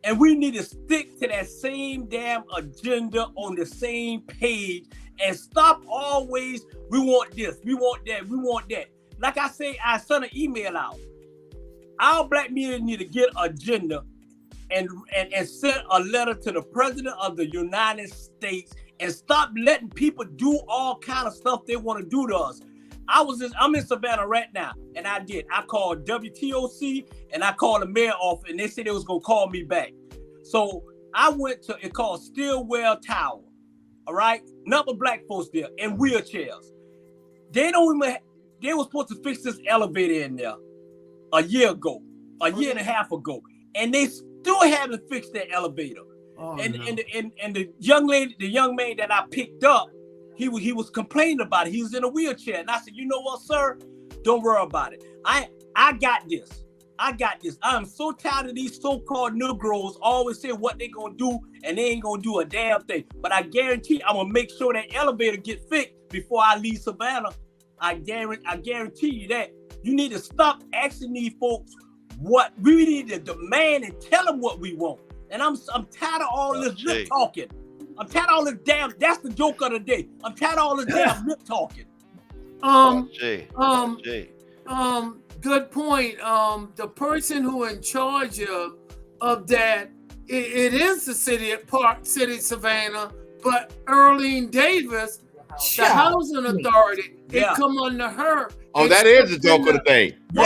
and we need to stick to that same damn agenda on the same page and stop always, we want this, we want that, we want that. Like I say, I sent an email out. Our black media need to get an agenda and send a letter to the President of the United States and stop letting people do all kind of stuff they want to do to us. I'm in Savannah right now, and I called WTOC and I called the mayor office, and they said they was gonna call me back. So I went to it called Stillwell Tower. All right, number black folks there in wheelchairs. They were supposed to fix this elevator in there a year and a half ago, and they still haven't fixed that elevator. And the young man that I picked up, he was complaining about it. He was in a wheelchair, and I said, you know what, sir, don't worry about it. I got this. I am so tired of these so-called Negroes always saying what they gonna do, and they ain't gonna do a damn thing. But I guarantee I'm gonna make sure that elevator get fixed before I leave Savannah. I guarantee you that. You need to stop asking these folks what we need to demand and tell them what we want. And I'm tired of all this lip talking. I'm tired of all this damn. That's the joke of the day. I'm tired of all this damn lip talking. Good point. The person who in charge of that, it is the city of Park City, Savannah, but Earlene Davis, the housing authority, it come under her. Oh, that is the joke of the day. You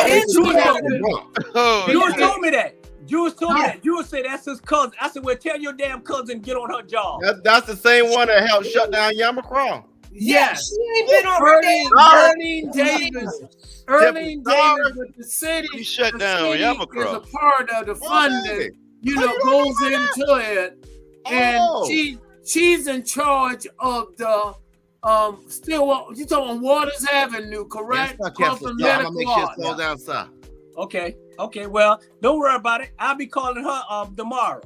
told me that. You told me that. You said that's his cousin. I said, well, tell your damn cousin get on her job. That's the same one that helped shut down Yamacraw. Yes. She ain't been on her Earlene Davis with the city. He shut down Yamacraw. Is a part of the funding, goes into it. And she's in charge of the you talking Waters Avenue, correct? I'm gonna make sure it slows down south. Okay. Well, don't worry about it. I'll be calling her tomorrow.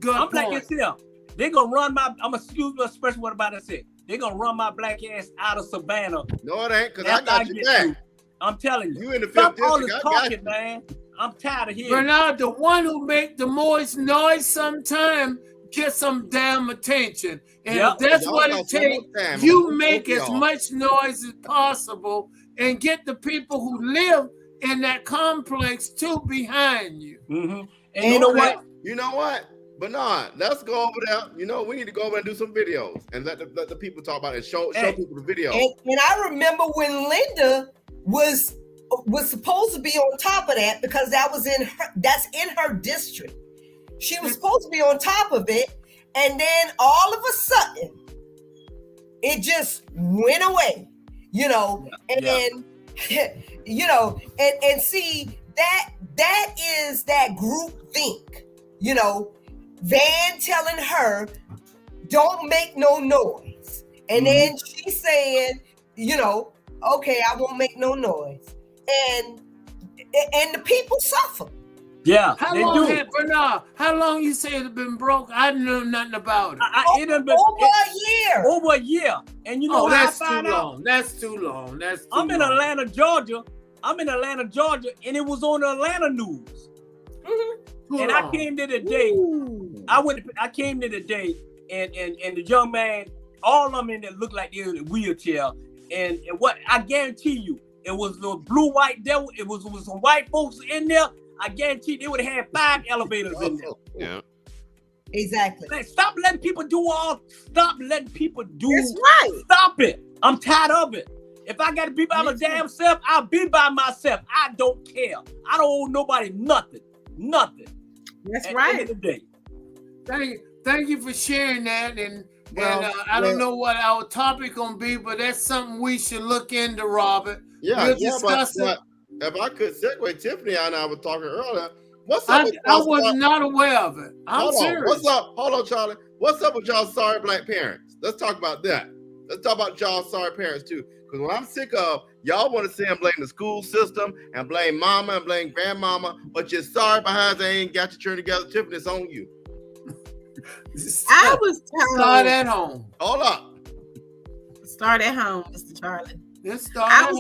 Good I'm point. black as hell. They're gonna run my. I'm excuse my expression. What about I said? They're gonna run my black ass out of Savannah. No, it ain't, because I got you back. I'm telling you. You in the Stop fifth all district, this I got talking, you. man. I'm tired of hearing. Bernard, the one who make the most noise sometime get some damn attention. And if that's what it takes, you make as much noise as possible and get the people who live in that complex too behind you. Mm-hmm. And you know what? Bernard, let's go over there. We need to go over and do some videos and let the people talk about it and show people the video. And I remember when Linda was supposed to be on top of that because that's in her district. She was supposed to be on top of it, and then all of a sudden it just went away. And see that is that group think. Van telling her, don't make no noise. And then she saying, okay, I won't make no noise. And the people suffer. Yeah. How long you say it's been broke? I know nothing about it. Over a year. And that's too long. That's too long. I'm in Atlanta, Georgia. And it was on the Atlanta news. Mm-hmm. And I came there today. I came there today, and the young man, all of them in there looked like they were in a wheelchair. And what I guarantee you, it was the blue-white devil. It was some white folks in there. I guarantee they would have had 5 elevators in there. Yeah. Exactly. Man, stop letting people do. That's right. Stop it. I'm tired of it. If I got to be by my damn self, I'll be by myself. I don't care. I don't owe nobody nothing. That's at right. the end of the day. Thank you for sharing that. And I don't know what our topic gonna be, but that's something we should look into, Robert. We'll discuss it. If I could segue, Tiffany and I were talking earlier. What's up? I was not aware of it. I'm serious. What's up? Hold on, Charlie. What's up with y'all sorry black parents? Let's talk about that. Let's talk about y'all sorry parents too. Because what I'm sick of, y'all want to see them blame the school system and blame mama and blame grandmama, but you're sorry behind they ain't got your children together. Tiffany, it's on you. I was told. Start at home. Hold up. Start at home, Mr. Charlie. Let's start at home.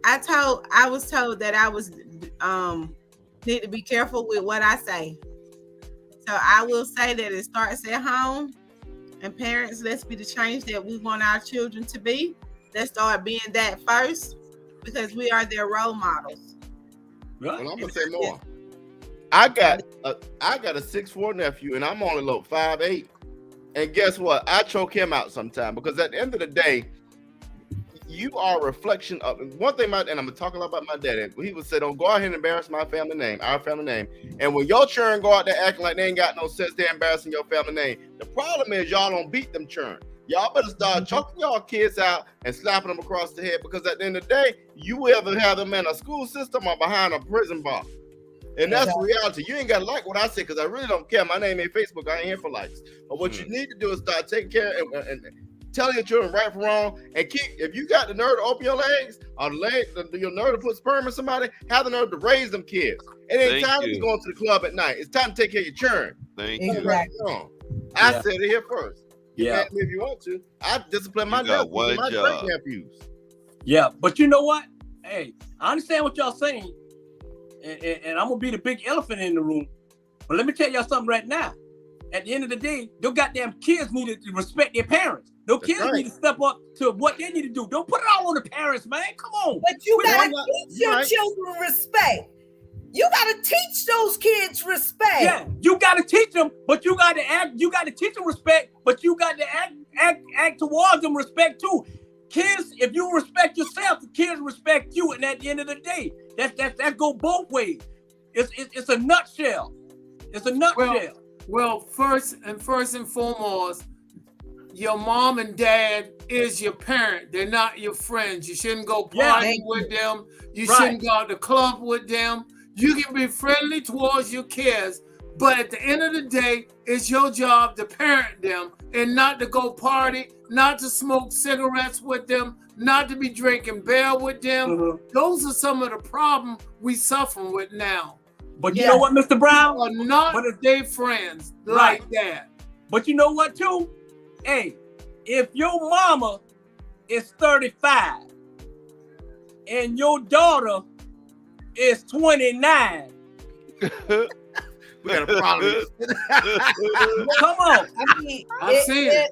I was told that I was need to be careful with what I say. So I will say that it starts at home. And parents, let's be the change that we want our children to be. Let's start being that first, because we are their role models. Well, I'm gonna say more. I got a 6'4" nephew, and I'm only 5'8". And guess what? I choke him out sometime because at the end of the day, you are a reflection of one thing. And I'm gonna talk a lot about my daddy. He would say, "Don't go out here and embarrass my family name, our family name." And when your children go out there acting like they ain't got no sense, they're embarrassing your family name. The problem is y'all don't beat them children. Y'all better start choking y'all kids out and slapping them across the head because at the end of the day, you will either have them in a school system or behind a prison bar. And that's the reality. You ain't got to like what I say because I really don't care. My name ain't Facebook. I ain't here for likes. But what you need to do is start taking care and telling your children right from wrong. And if you got the nerve to open your legs or your nerve to put sperm in somebody, have the nerve to raise them kids. It ain't time to be going to the club at night. It's time to take care of your children. Thank you. Exactly. I said it here first. Yeah. If you want to, I discipline my nephews. Yeah, but you know what? Hey, I understand what y'all saying. And I'm gonna be the big elephant in the room. But let me tell y'all something right now. At the end of the day, those goddamn kids need to respect their parents. Those kids need to step up to what they need to do. Don't put it all on the parents, man. Come on. But you gotta teach your children respect. You gotta teach those kids respect. Yeah, you gotta teach them, but you gotta act. You gotta teach them respect, but you got to act towards them respect too. Kids, if you respect yourself, the kids respect you. And at the end of the day, that go both ways. It's a nutshell. It's a nutshell. Well, first and foremost, your mom and dad is your parent. They're not your friends. You shouldn't go partying with them. You shouldn't go out to the club with them. You can be friendly towards your kids, but at the end of the day, it's your job to parent them and not to go party, not to smoke cigarettes with them, not to be drinking beer with them. Those are some of the problems we suffer with now. But you know what, Mr. Brown? Are not they friends like that. But you know what, too? Hey, if your mama is 35 and your daughter is 29, we got a problem. Come on. I mean, I've seen it.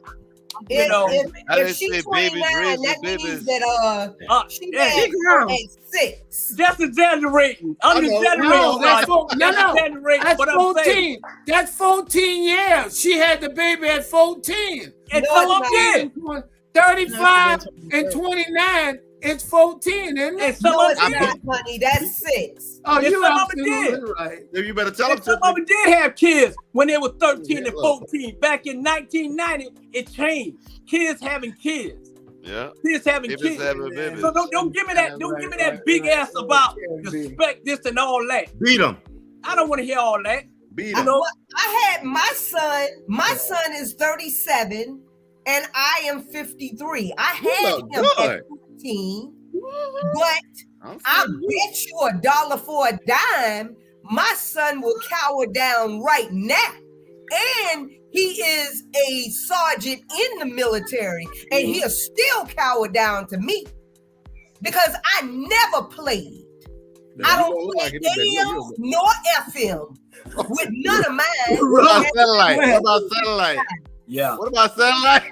If she's 29, that means that she had 6. That's exaggerating. I'm exaggerating. No, that's exaggerating. That's 14. That's 14 years. She had the baby at 14. And some of them did. 35 and 29 is 14, isn't it? No, it's not, honey. That's 6. Oh, you absolutely right. You better tell them. Some of them did have kids when they were 13 and 14. Back in 1990, it changed. Kids having kids. Yeah. Kids having kids. So don't give me that. Don't give me that big ass about respect this and all that. Beat them. I don't want to hear all that. Beat them. I had my son. My son is 37, and I am 53. I had him at 15, but I bet you $1 for a dime, my son will cower down right now. And he is a sergeant in the military, and he'll still cower down to me because I never played. I don't play AM nor FM with none of mine. What about satellite? Yeah. What about satellite?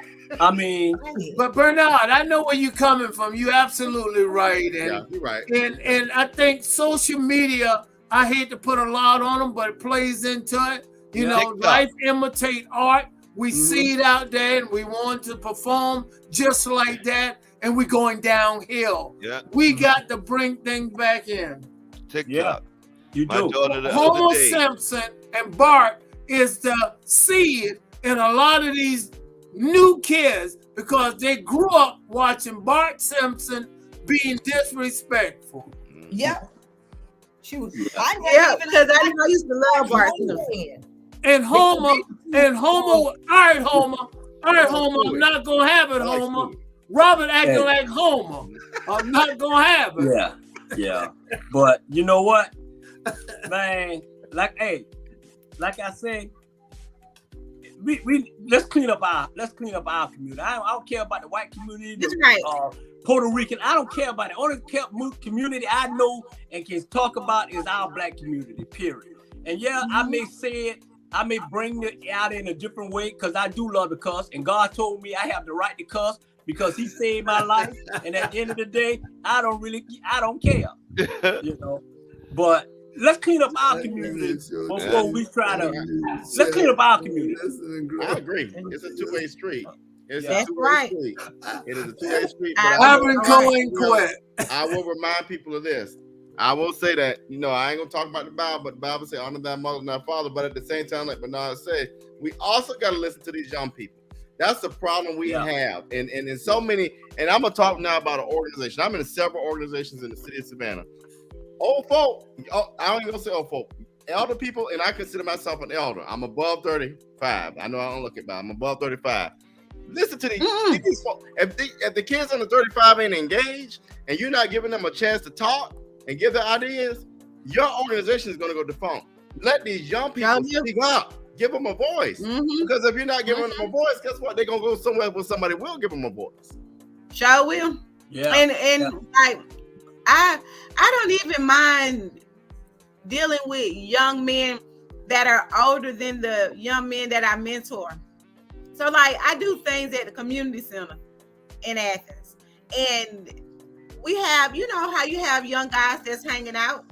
I mean, but Bernard, I know where you're coming from. You're absolutely right. And, you're right. And I think social media, I hate to put a lot on them, but it plays into it. You know, life imitate art. We see it out there and we want to perform just like that. And we're going downhill. Yeah. We got to bring things back in. TikTok. Yeah, you do. Homer Simpson and Bart is the seed in a lot of these new kids because they grew up watching Bart Simpson being disrespectful. Yeah. Shoot. Because I used to love Bart Simpson. And Homer, all right, Homer, I'm not gonna have it, Homer. Robert acting like Homer. I'm not gonna have it. Yeah. But you know what? Man, like I say, we let's clean up our community. I don't care about the white community. That's right. Puerto Rican. I don't care about it. Only community I know and can talk about is our black community, period. And I may say it, I may bring it out in a different way because I do love to cuss. And God told me I have the right to cuss because he saved my life. And at the end of the day, I don't care. You know. But let's clean up our community before we try to. Let's clean up our community. I agree. It's a two-way street. It's a That's two-way right. street. It is a two-way street. But Ivan Cohen quit. I will remind people of this. I will say that, I ain't gonna talk about the Bible, but the Bible says honor thy mother and thy father. But at the same time, like Bernard said, we also got to listen to these young people. That's the problem we have. And in so many, and I'm gonna talk now about an organization. I'm in several organizations in the city of Savannah. Old folk, I don't even gonna say old folk, elder people, and I consider myself an elder. I'm above 35. I know I don't look it, but I'm above 35. Listen to these folk. If the kids under 35 ain't engaged and you're not giving them a chance to talk and give their ideas, your organization is going to go defunct. Let these young people speak up. Give them a voice. Because if you're not giving them a voice, guess what? They're going to go somewhere where somebody will give them a voice. Sure will. Yeah. And like, I don't even mind dealing with young men that are older than the young men that I mentor. So like, I do things at the community center in Athens, and we have, how you have young guys that's hanging out.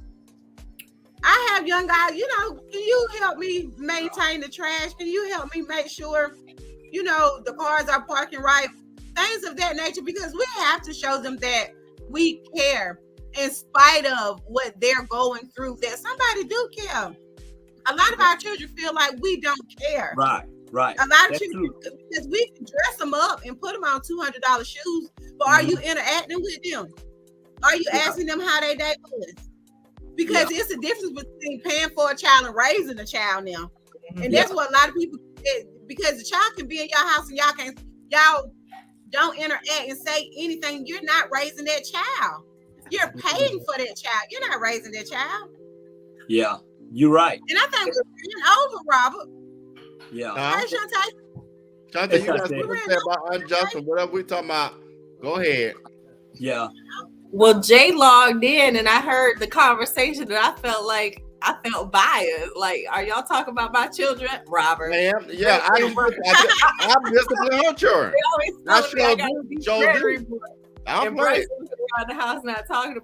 I have young guys, can you help me maintain the trash? Can you help me make sure, the cars are parking right? Things of that nature, because we have to show them that we care in spite of what they're going through, that somebody do care. A lot of our children feel like we don't care. Right. A lot of children, because we can dress them up and put them on $200 shoes, but are you interacting with them? Are you asking them how their day was? Because it's a difference between paying for a child and raising a child now. And that's what a lot of people get, because the child can be in your house and y'all don't interact and say anything. You're not raising that child. You're paying for that child. You're not raising that child. Yeah, you're right. And I think we're getting over, Robert. Yeah. Hey, Shantae. Shantae, you got something to say about unjust or whatever we talking about? Go ahead. Yeah. Well, Jay logged in and I heard the conversation and I felt biased. Like, are y'all talking about my children, Robert? I'm disciplining her children. I sure I'm Bryce was around the house not talking to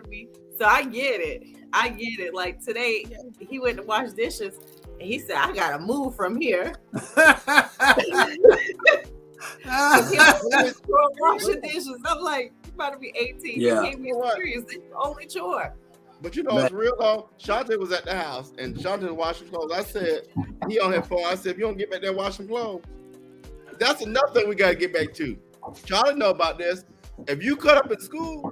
me. So I get it. Like today, he went to wash dishes and he said, I gotta move from here. Washing dishes. I'm like, you about to be 18. Yeah. You gave me experience. It's the only chore. But it's real though. Shantae was at the house and Shantae was washing clothes. I said, he on his phone. I said, if you don't get back there washing clothes, that's another thing we gotta get back to. Charlie know about this. If you cut up in school,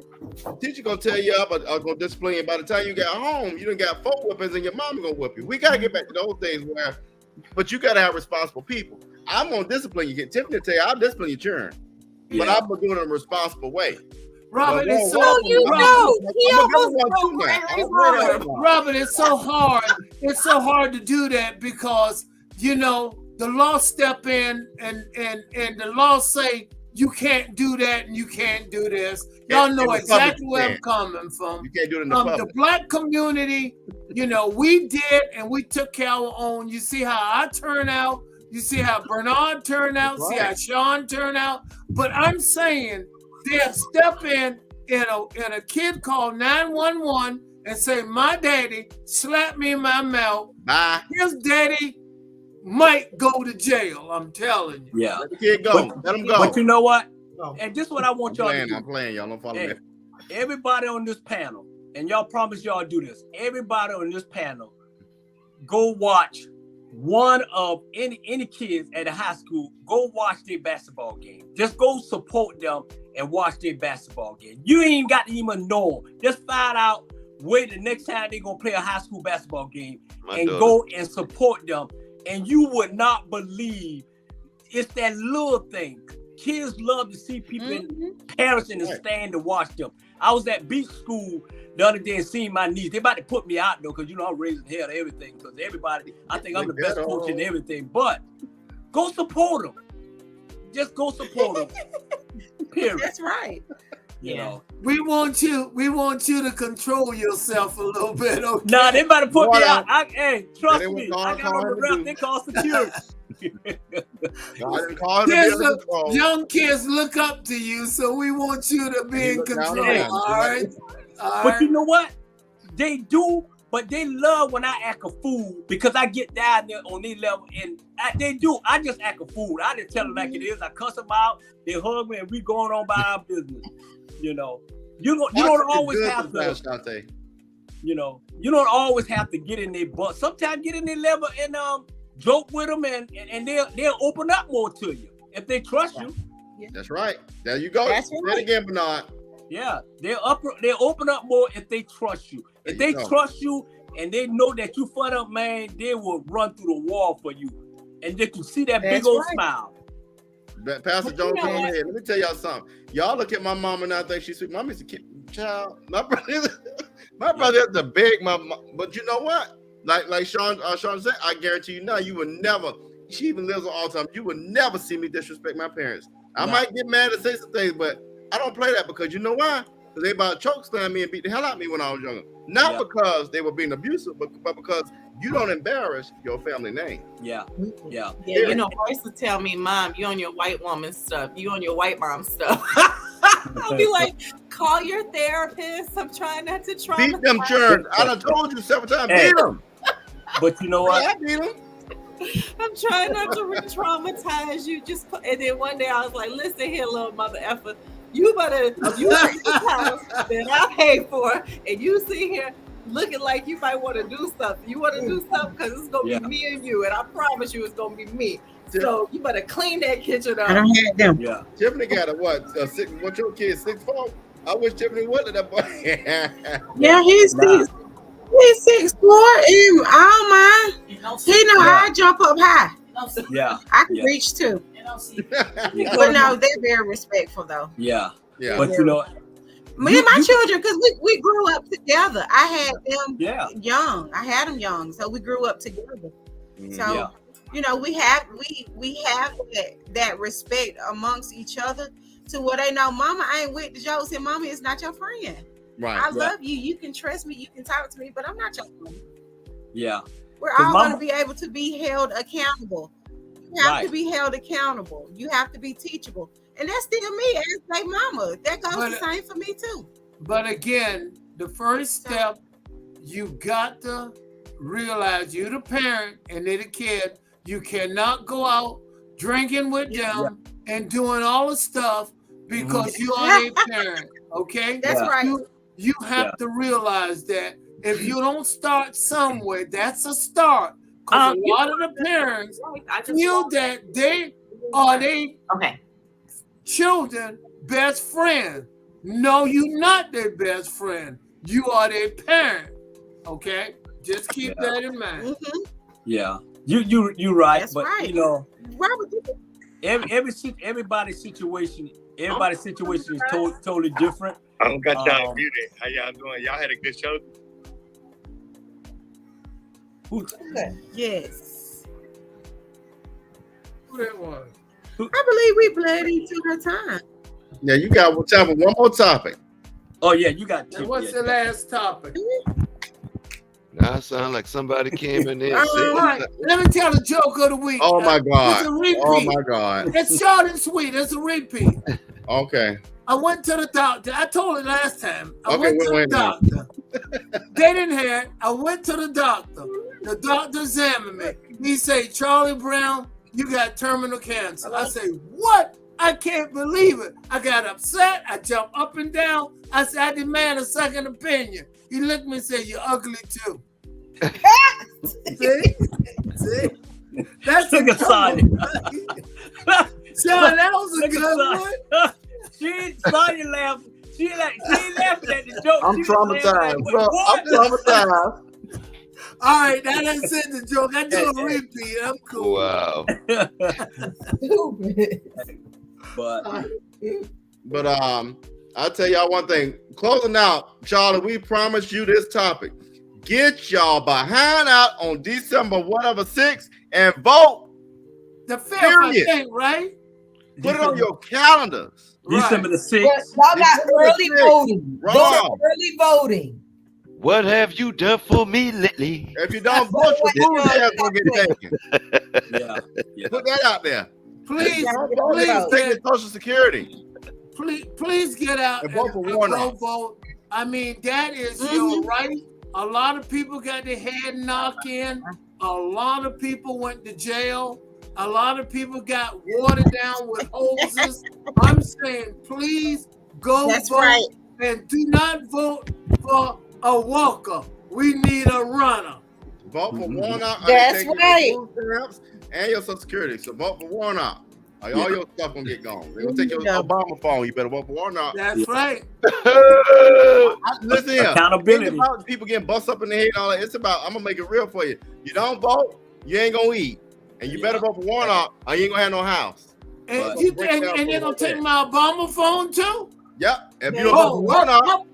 teacher gonna tell you up or gonna discipline you. By the time you get home, you done got 4 whippings and your mama gonna whip you. We gotta get back to those days but you gotta have responsible people. I'm gonna discipline you. Tiffany tell you I'll discipline your children, but I'm gonna do it in a responsible way. Robert, it's so Robert, it's so hard. It's so hard to do that because the law step in and the law say you can't do that and you can't do this. Y'all know exactly where I'm coming from. You can't do it in the public. The black community, we did and we took care of our own. You see how I turn out. You see how Bernard turned out. Right. See how Sean turned out. But I'm saying they'll step in a kid call 911 and say, my daddy slapped me in my mouth. Bye. His daddy might go to jail. I'm telling you. Yeah. Let the kid go. Let him go. But you know what? And this is what I want y'all to do. I'm playing. Y'all don't follow me. Everybody on this panel, and y'all promise y'all do this. Everybody on this panel, go watch one of any kids at a high school. Go watch their basketball game. Just go support them and watch their basketball game. You ain't got to even know them. Just find out where the next time they're going to play a high school basketball game go and support them. And you would not believe it's that little thing. Kids love to see people in parents in the stand to watch them. I was at beach school the other day and seeing my niece. They about to put me out though, because I'm raising hell to everything. Because everybody, I think I'm the best coach in everything. But go support them. Just go support them. Period. That's right. You know. We want you to control yourself a little bit. Okay? Nah, they about to put me out. Hey, trust me. I got on the rep. They call security. Young kids look up to you, so we want you to be in control. All right. But you know what? they do, but they love when I act a fool because I get down there on their level, and they do. I just act a fool. I just tell them like it is. I cuss them out. They hug me, and we going on by our business. You know, you don't always have to. You know, you don't always have to get in their butt. Sometimes get in their level and joke with them, and they'll open up more to you if they trust you. That's right. There you go. That's Say right. it again, Bernard. Yeah, they'll open up more if they trust you. If they trust you and they know that you fun up, man, they will run through the wall for you, and they can see that big old smile. Pastor Jones, go ahead. Let me tell y'all something. Y'all look at my mama and I think she's sweet. Mommy's a kid, child. My brother is a big mama. But you know what? Like Sean said, I guarantee you now, you will never. She even lives on all the time. You will never see me disrespect my parents. I might get mad and say some things, but I don't play that because you know why? Because they about choke slam me and beat the hell out of me when I was younger. Not because they were being abusive, but because you don't embarrass your family name. Yeah, you know, Royce would tell me, Mom, you on your white woman stuff. You on your white mom stuff. I'll be like, call your therapist. I'm trying not to traumatize. Beat them churn. I done told you several times, beat them. But you know what? I beat them. I'm trying not to re-traumatize you. And then one day I was like, listen here, little mother effer. You take this house that I paid for, and you sit here looking like you might want to do something. You want to do something because it's going to be me and you, and I promise you it's going to be me. So you better clean that kitchen up. I don't have them. Yeah. Tiffany got a what? What your kid 6'4"? I wish Tiffany would let that boy. Yeah, he's 6'4", and all mine. He know how I jump up high. Yeah. I can reach too. Yeah. But no, they're very respectful though. Yeah. Yeah. But you know, Me and my children, because we grew up together. I had them young. I had them young, so we grew up together. So you know, we have that respect amongst each other to where they know Mama ain't with the jokes and Mama is not your friend. Right. I love you. You can trust me. You can talk to me, but I'm not your friend. Yeah. We're all going to be able to be held accountable. You have to be held accountable. You have to be teachable. And that's still me as their mama. That goes the same for me too. But again, the first step, you got to realize you're the parent and they're the kid. You cannot go out drinking with them and doing all the stuff because you are a parent. Okay? That's right. You have to realize that if you don't start somewhere, that's a start. Because a lot of the parents feel that they are their children best friend. No, you're not their best friend. You are their parent. Okay? Just keep that in mind. Yeah. You right. That's but right. you know, everybody's situation is totally different. I don't got y'all muted. How y'all doing? Y'all had a good show. Yes. Who that was? I believe we bled into her time. Yeah, you got time for one more topic. Oh yeah, you got. What's the last topic? Now it sounds like somebody came in there. All right, let me tell the joke of the week. Oh my God. It's a repeat. Oh my God. It's short and sweet. It's a repeat. Okay. I went to the doctor. I told it last time. I Okay, went to the wait. doctor. They didn't hear it. I went to the doctor. The doctor examined me. He said, Charlie Brown, you got terminal cancer. I say, what? I can't believe it. I got upset. I jumped up and down. I said, I demand a second opinion. He looked at me and said, you're ugly too. See? That's a good sign. Sean, that was a good one. Sonya laughed. She laughed at the joke. I'm traumatized, bro. I'm traumatized. All right, now I said the joke. I do a repeat. I'm cool. Wow. But I'll tell y'all one thing. Closing out, Charlie, we promised you this topic. Get y'all behind out on December 6th and vote. The 5th, I think, right? Put it on your calendars. December the 6th. Y'all got early voting. Go early voting. What have you done for me lately? If you don't vote, your food ass gonna get taken. Yeah. Put that out there. Please take your Social Security. Please get out and vote for Warnock. Vote. I mean, that is your right. A lot of people got their head knocked in. A lot of people went to jail. A lot of people got watered down with hoses. I'm saying, please go vote and do not vote for a walker. We need a runner. Vote for Warnock. That's right. And your Social Security. So vote for Warnock. All your stuff gonna get gone. They're gonna take your Obama phone. You better vote for Warnock. That's right. Listen here. Accountability. It's about people getting bust up in the head and all that. It's about, I'm gonna make it real for you. You don't vote, you ain't gonna eat. And you better vote for Warnock or you ain't gonna have no house. And they're gonna take my Obama phone too? Yep. If you don't vote for Warnock,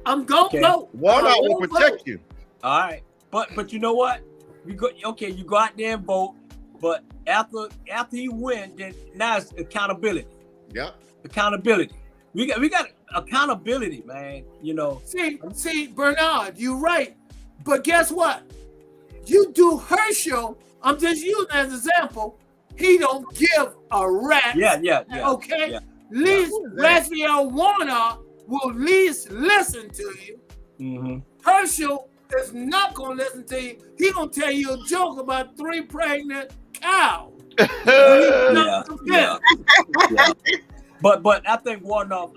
I'm gonna go. Warnock will protect you. All right. But you know what? You go out there and vote, but after he win, then now it's accountability. Yep. Accountability. We got accountability, man. You know. See, Bernard, you're right. But guess what? You do Herschel. I'm just using as an example. He don't give a rat. Yeah. Okay. Yeah. Least Raphael Warnock will at least listen to you. Mm-hmm. Herschel is not gonna listen to you. He gonna tell you a joke about 3 pregnant cows. Yeah. But I think Warnock,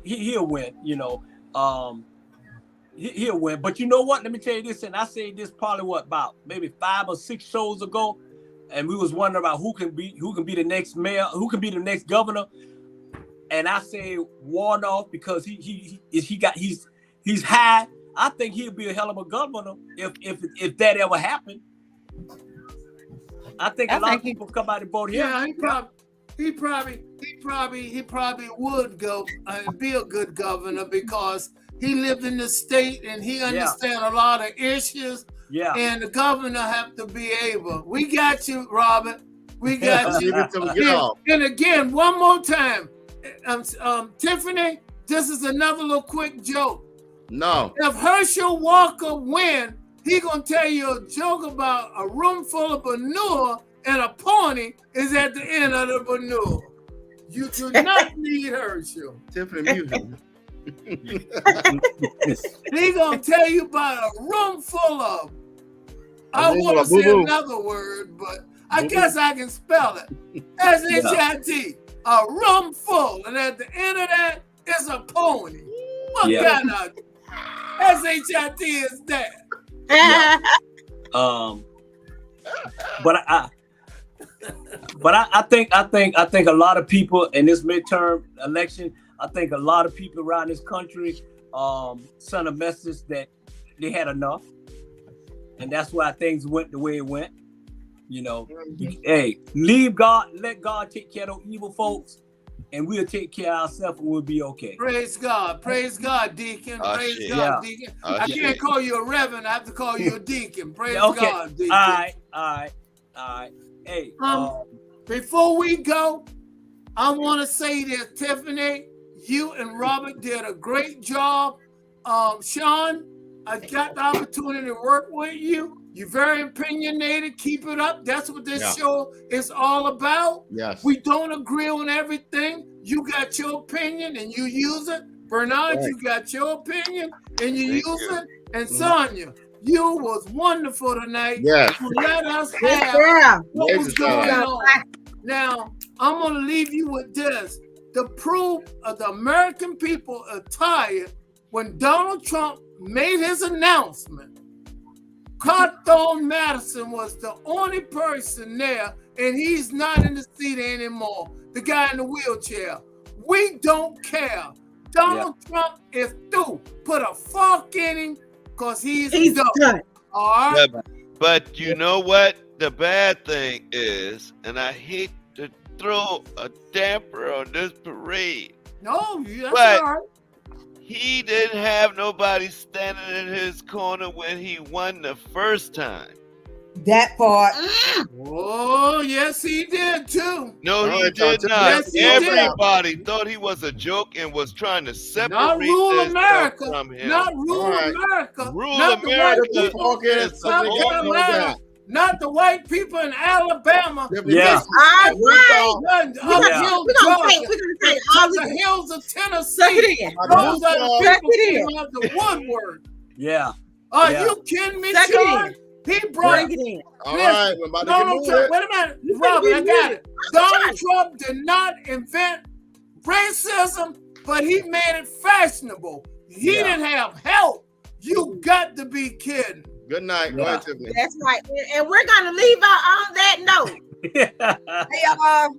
he'll win, he'll win. But you know what? Let me tell you this, and I said this probably about maybe 5 or 6 shows ago, and we was wondering about who can be the next mayor, who can be the next governor. And I say Warnock because he's high. I think he'll be a hell of a governor if that ever happened. I think a lot of people come out and vote him. Yeah, he probably would go and be a good governor because he lived in the state and he understands a lot of issues. Yeah. And the governor have to be able. We got you, Robert. We got you. And again, one more time, Tiffany, this is another little quick joke. No. If Herschel Walker win, he gonna tell you a joke about a room full of manure and a pony is at the end of the manure. You do not need Herschel. Tiffany music. He gonna tell you about a room full of. I want to say another word, but I guess I can spell it. S-H-I-T. A room full, and at the end of that is a pony. What kind of S-H-I-T is that? But I think a lot of people in this midterm election, I think a lot of people around this country sent a message that they had enough, and that's why things went the way it went. Hey, leave God, let God take care of those evil folks, and we'll take care of ourselves, and we'll be okay. Praise God, Deacon. Praise God, Deacon. I can't call you a reverend. I have to call you a deacon. Praise God, Deacon. All right. Hey, before we go, I want to say that Tiffany, you and Robert did a great job. Sean, I got the opportunity to work with you. You're very opinionated. Keep it up. That's what this show is all about. Yes. We don't agree on everything. You got your opinion and you use it. Bernard, you got your opinion and you use it. And Sonia, you was wonderful tonight. Yes. To let us have what was going on. Now, I'm going to leave you with this. The proof of the American people are tired when Donald Trump made his announcement. Carthon Madison was the only person there, and he's not in the seat anymore. The guy in the wheelchair. We don't care. Donald Trump is through. Put a fork in him because he's done. All right? But you know what? The bad thing is, and I hate to throw a damper on this parade. No, that's but all right. He didn't have nobody standing in his corner when he won the first time. That part. Oh, yes, he did too. No, he did not. Yes, he Everybody thought he was a joke and was trying to separate not rule this America. from him. Not rule America. Rule not America. The white people, not the white people in Alabama. Yes. The hills of Tennessee. Those are the people who came out the woodwork. Yeah. Are Yeah. you kidding me, Suck it Sean? He brought Bring it in. All right, we're about to get Donald moving. Trump. Wait a minute, Robert, I got it. Donald Trump did not invent racism, but he made it fashionable. He didn't have help. You got to be kidding. Good night. Go ahead, Tiffany. That's right. And we're gonna leave out on that note. Hey, y'all.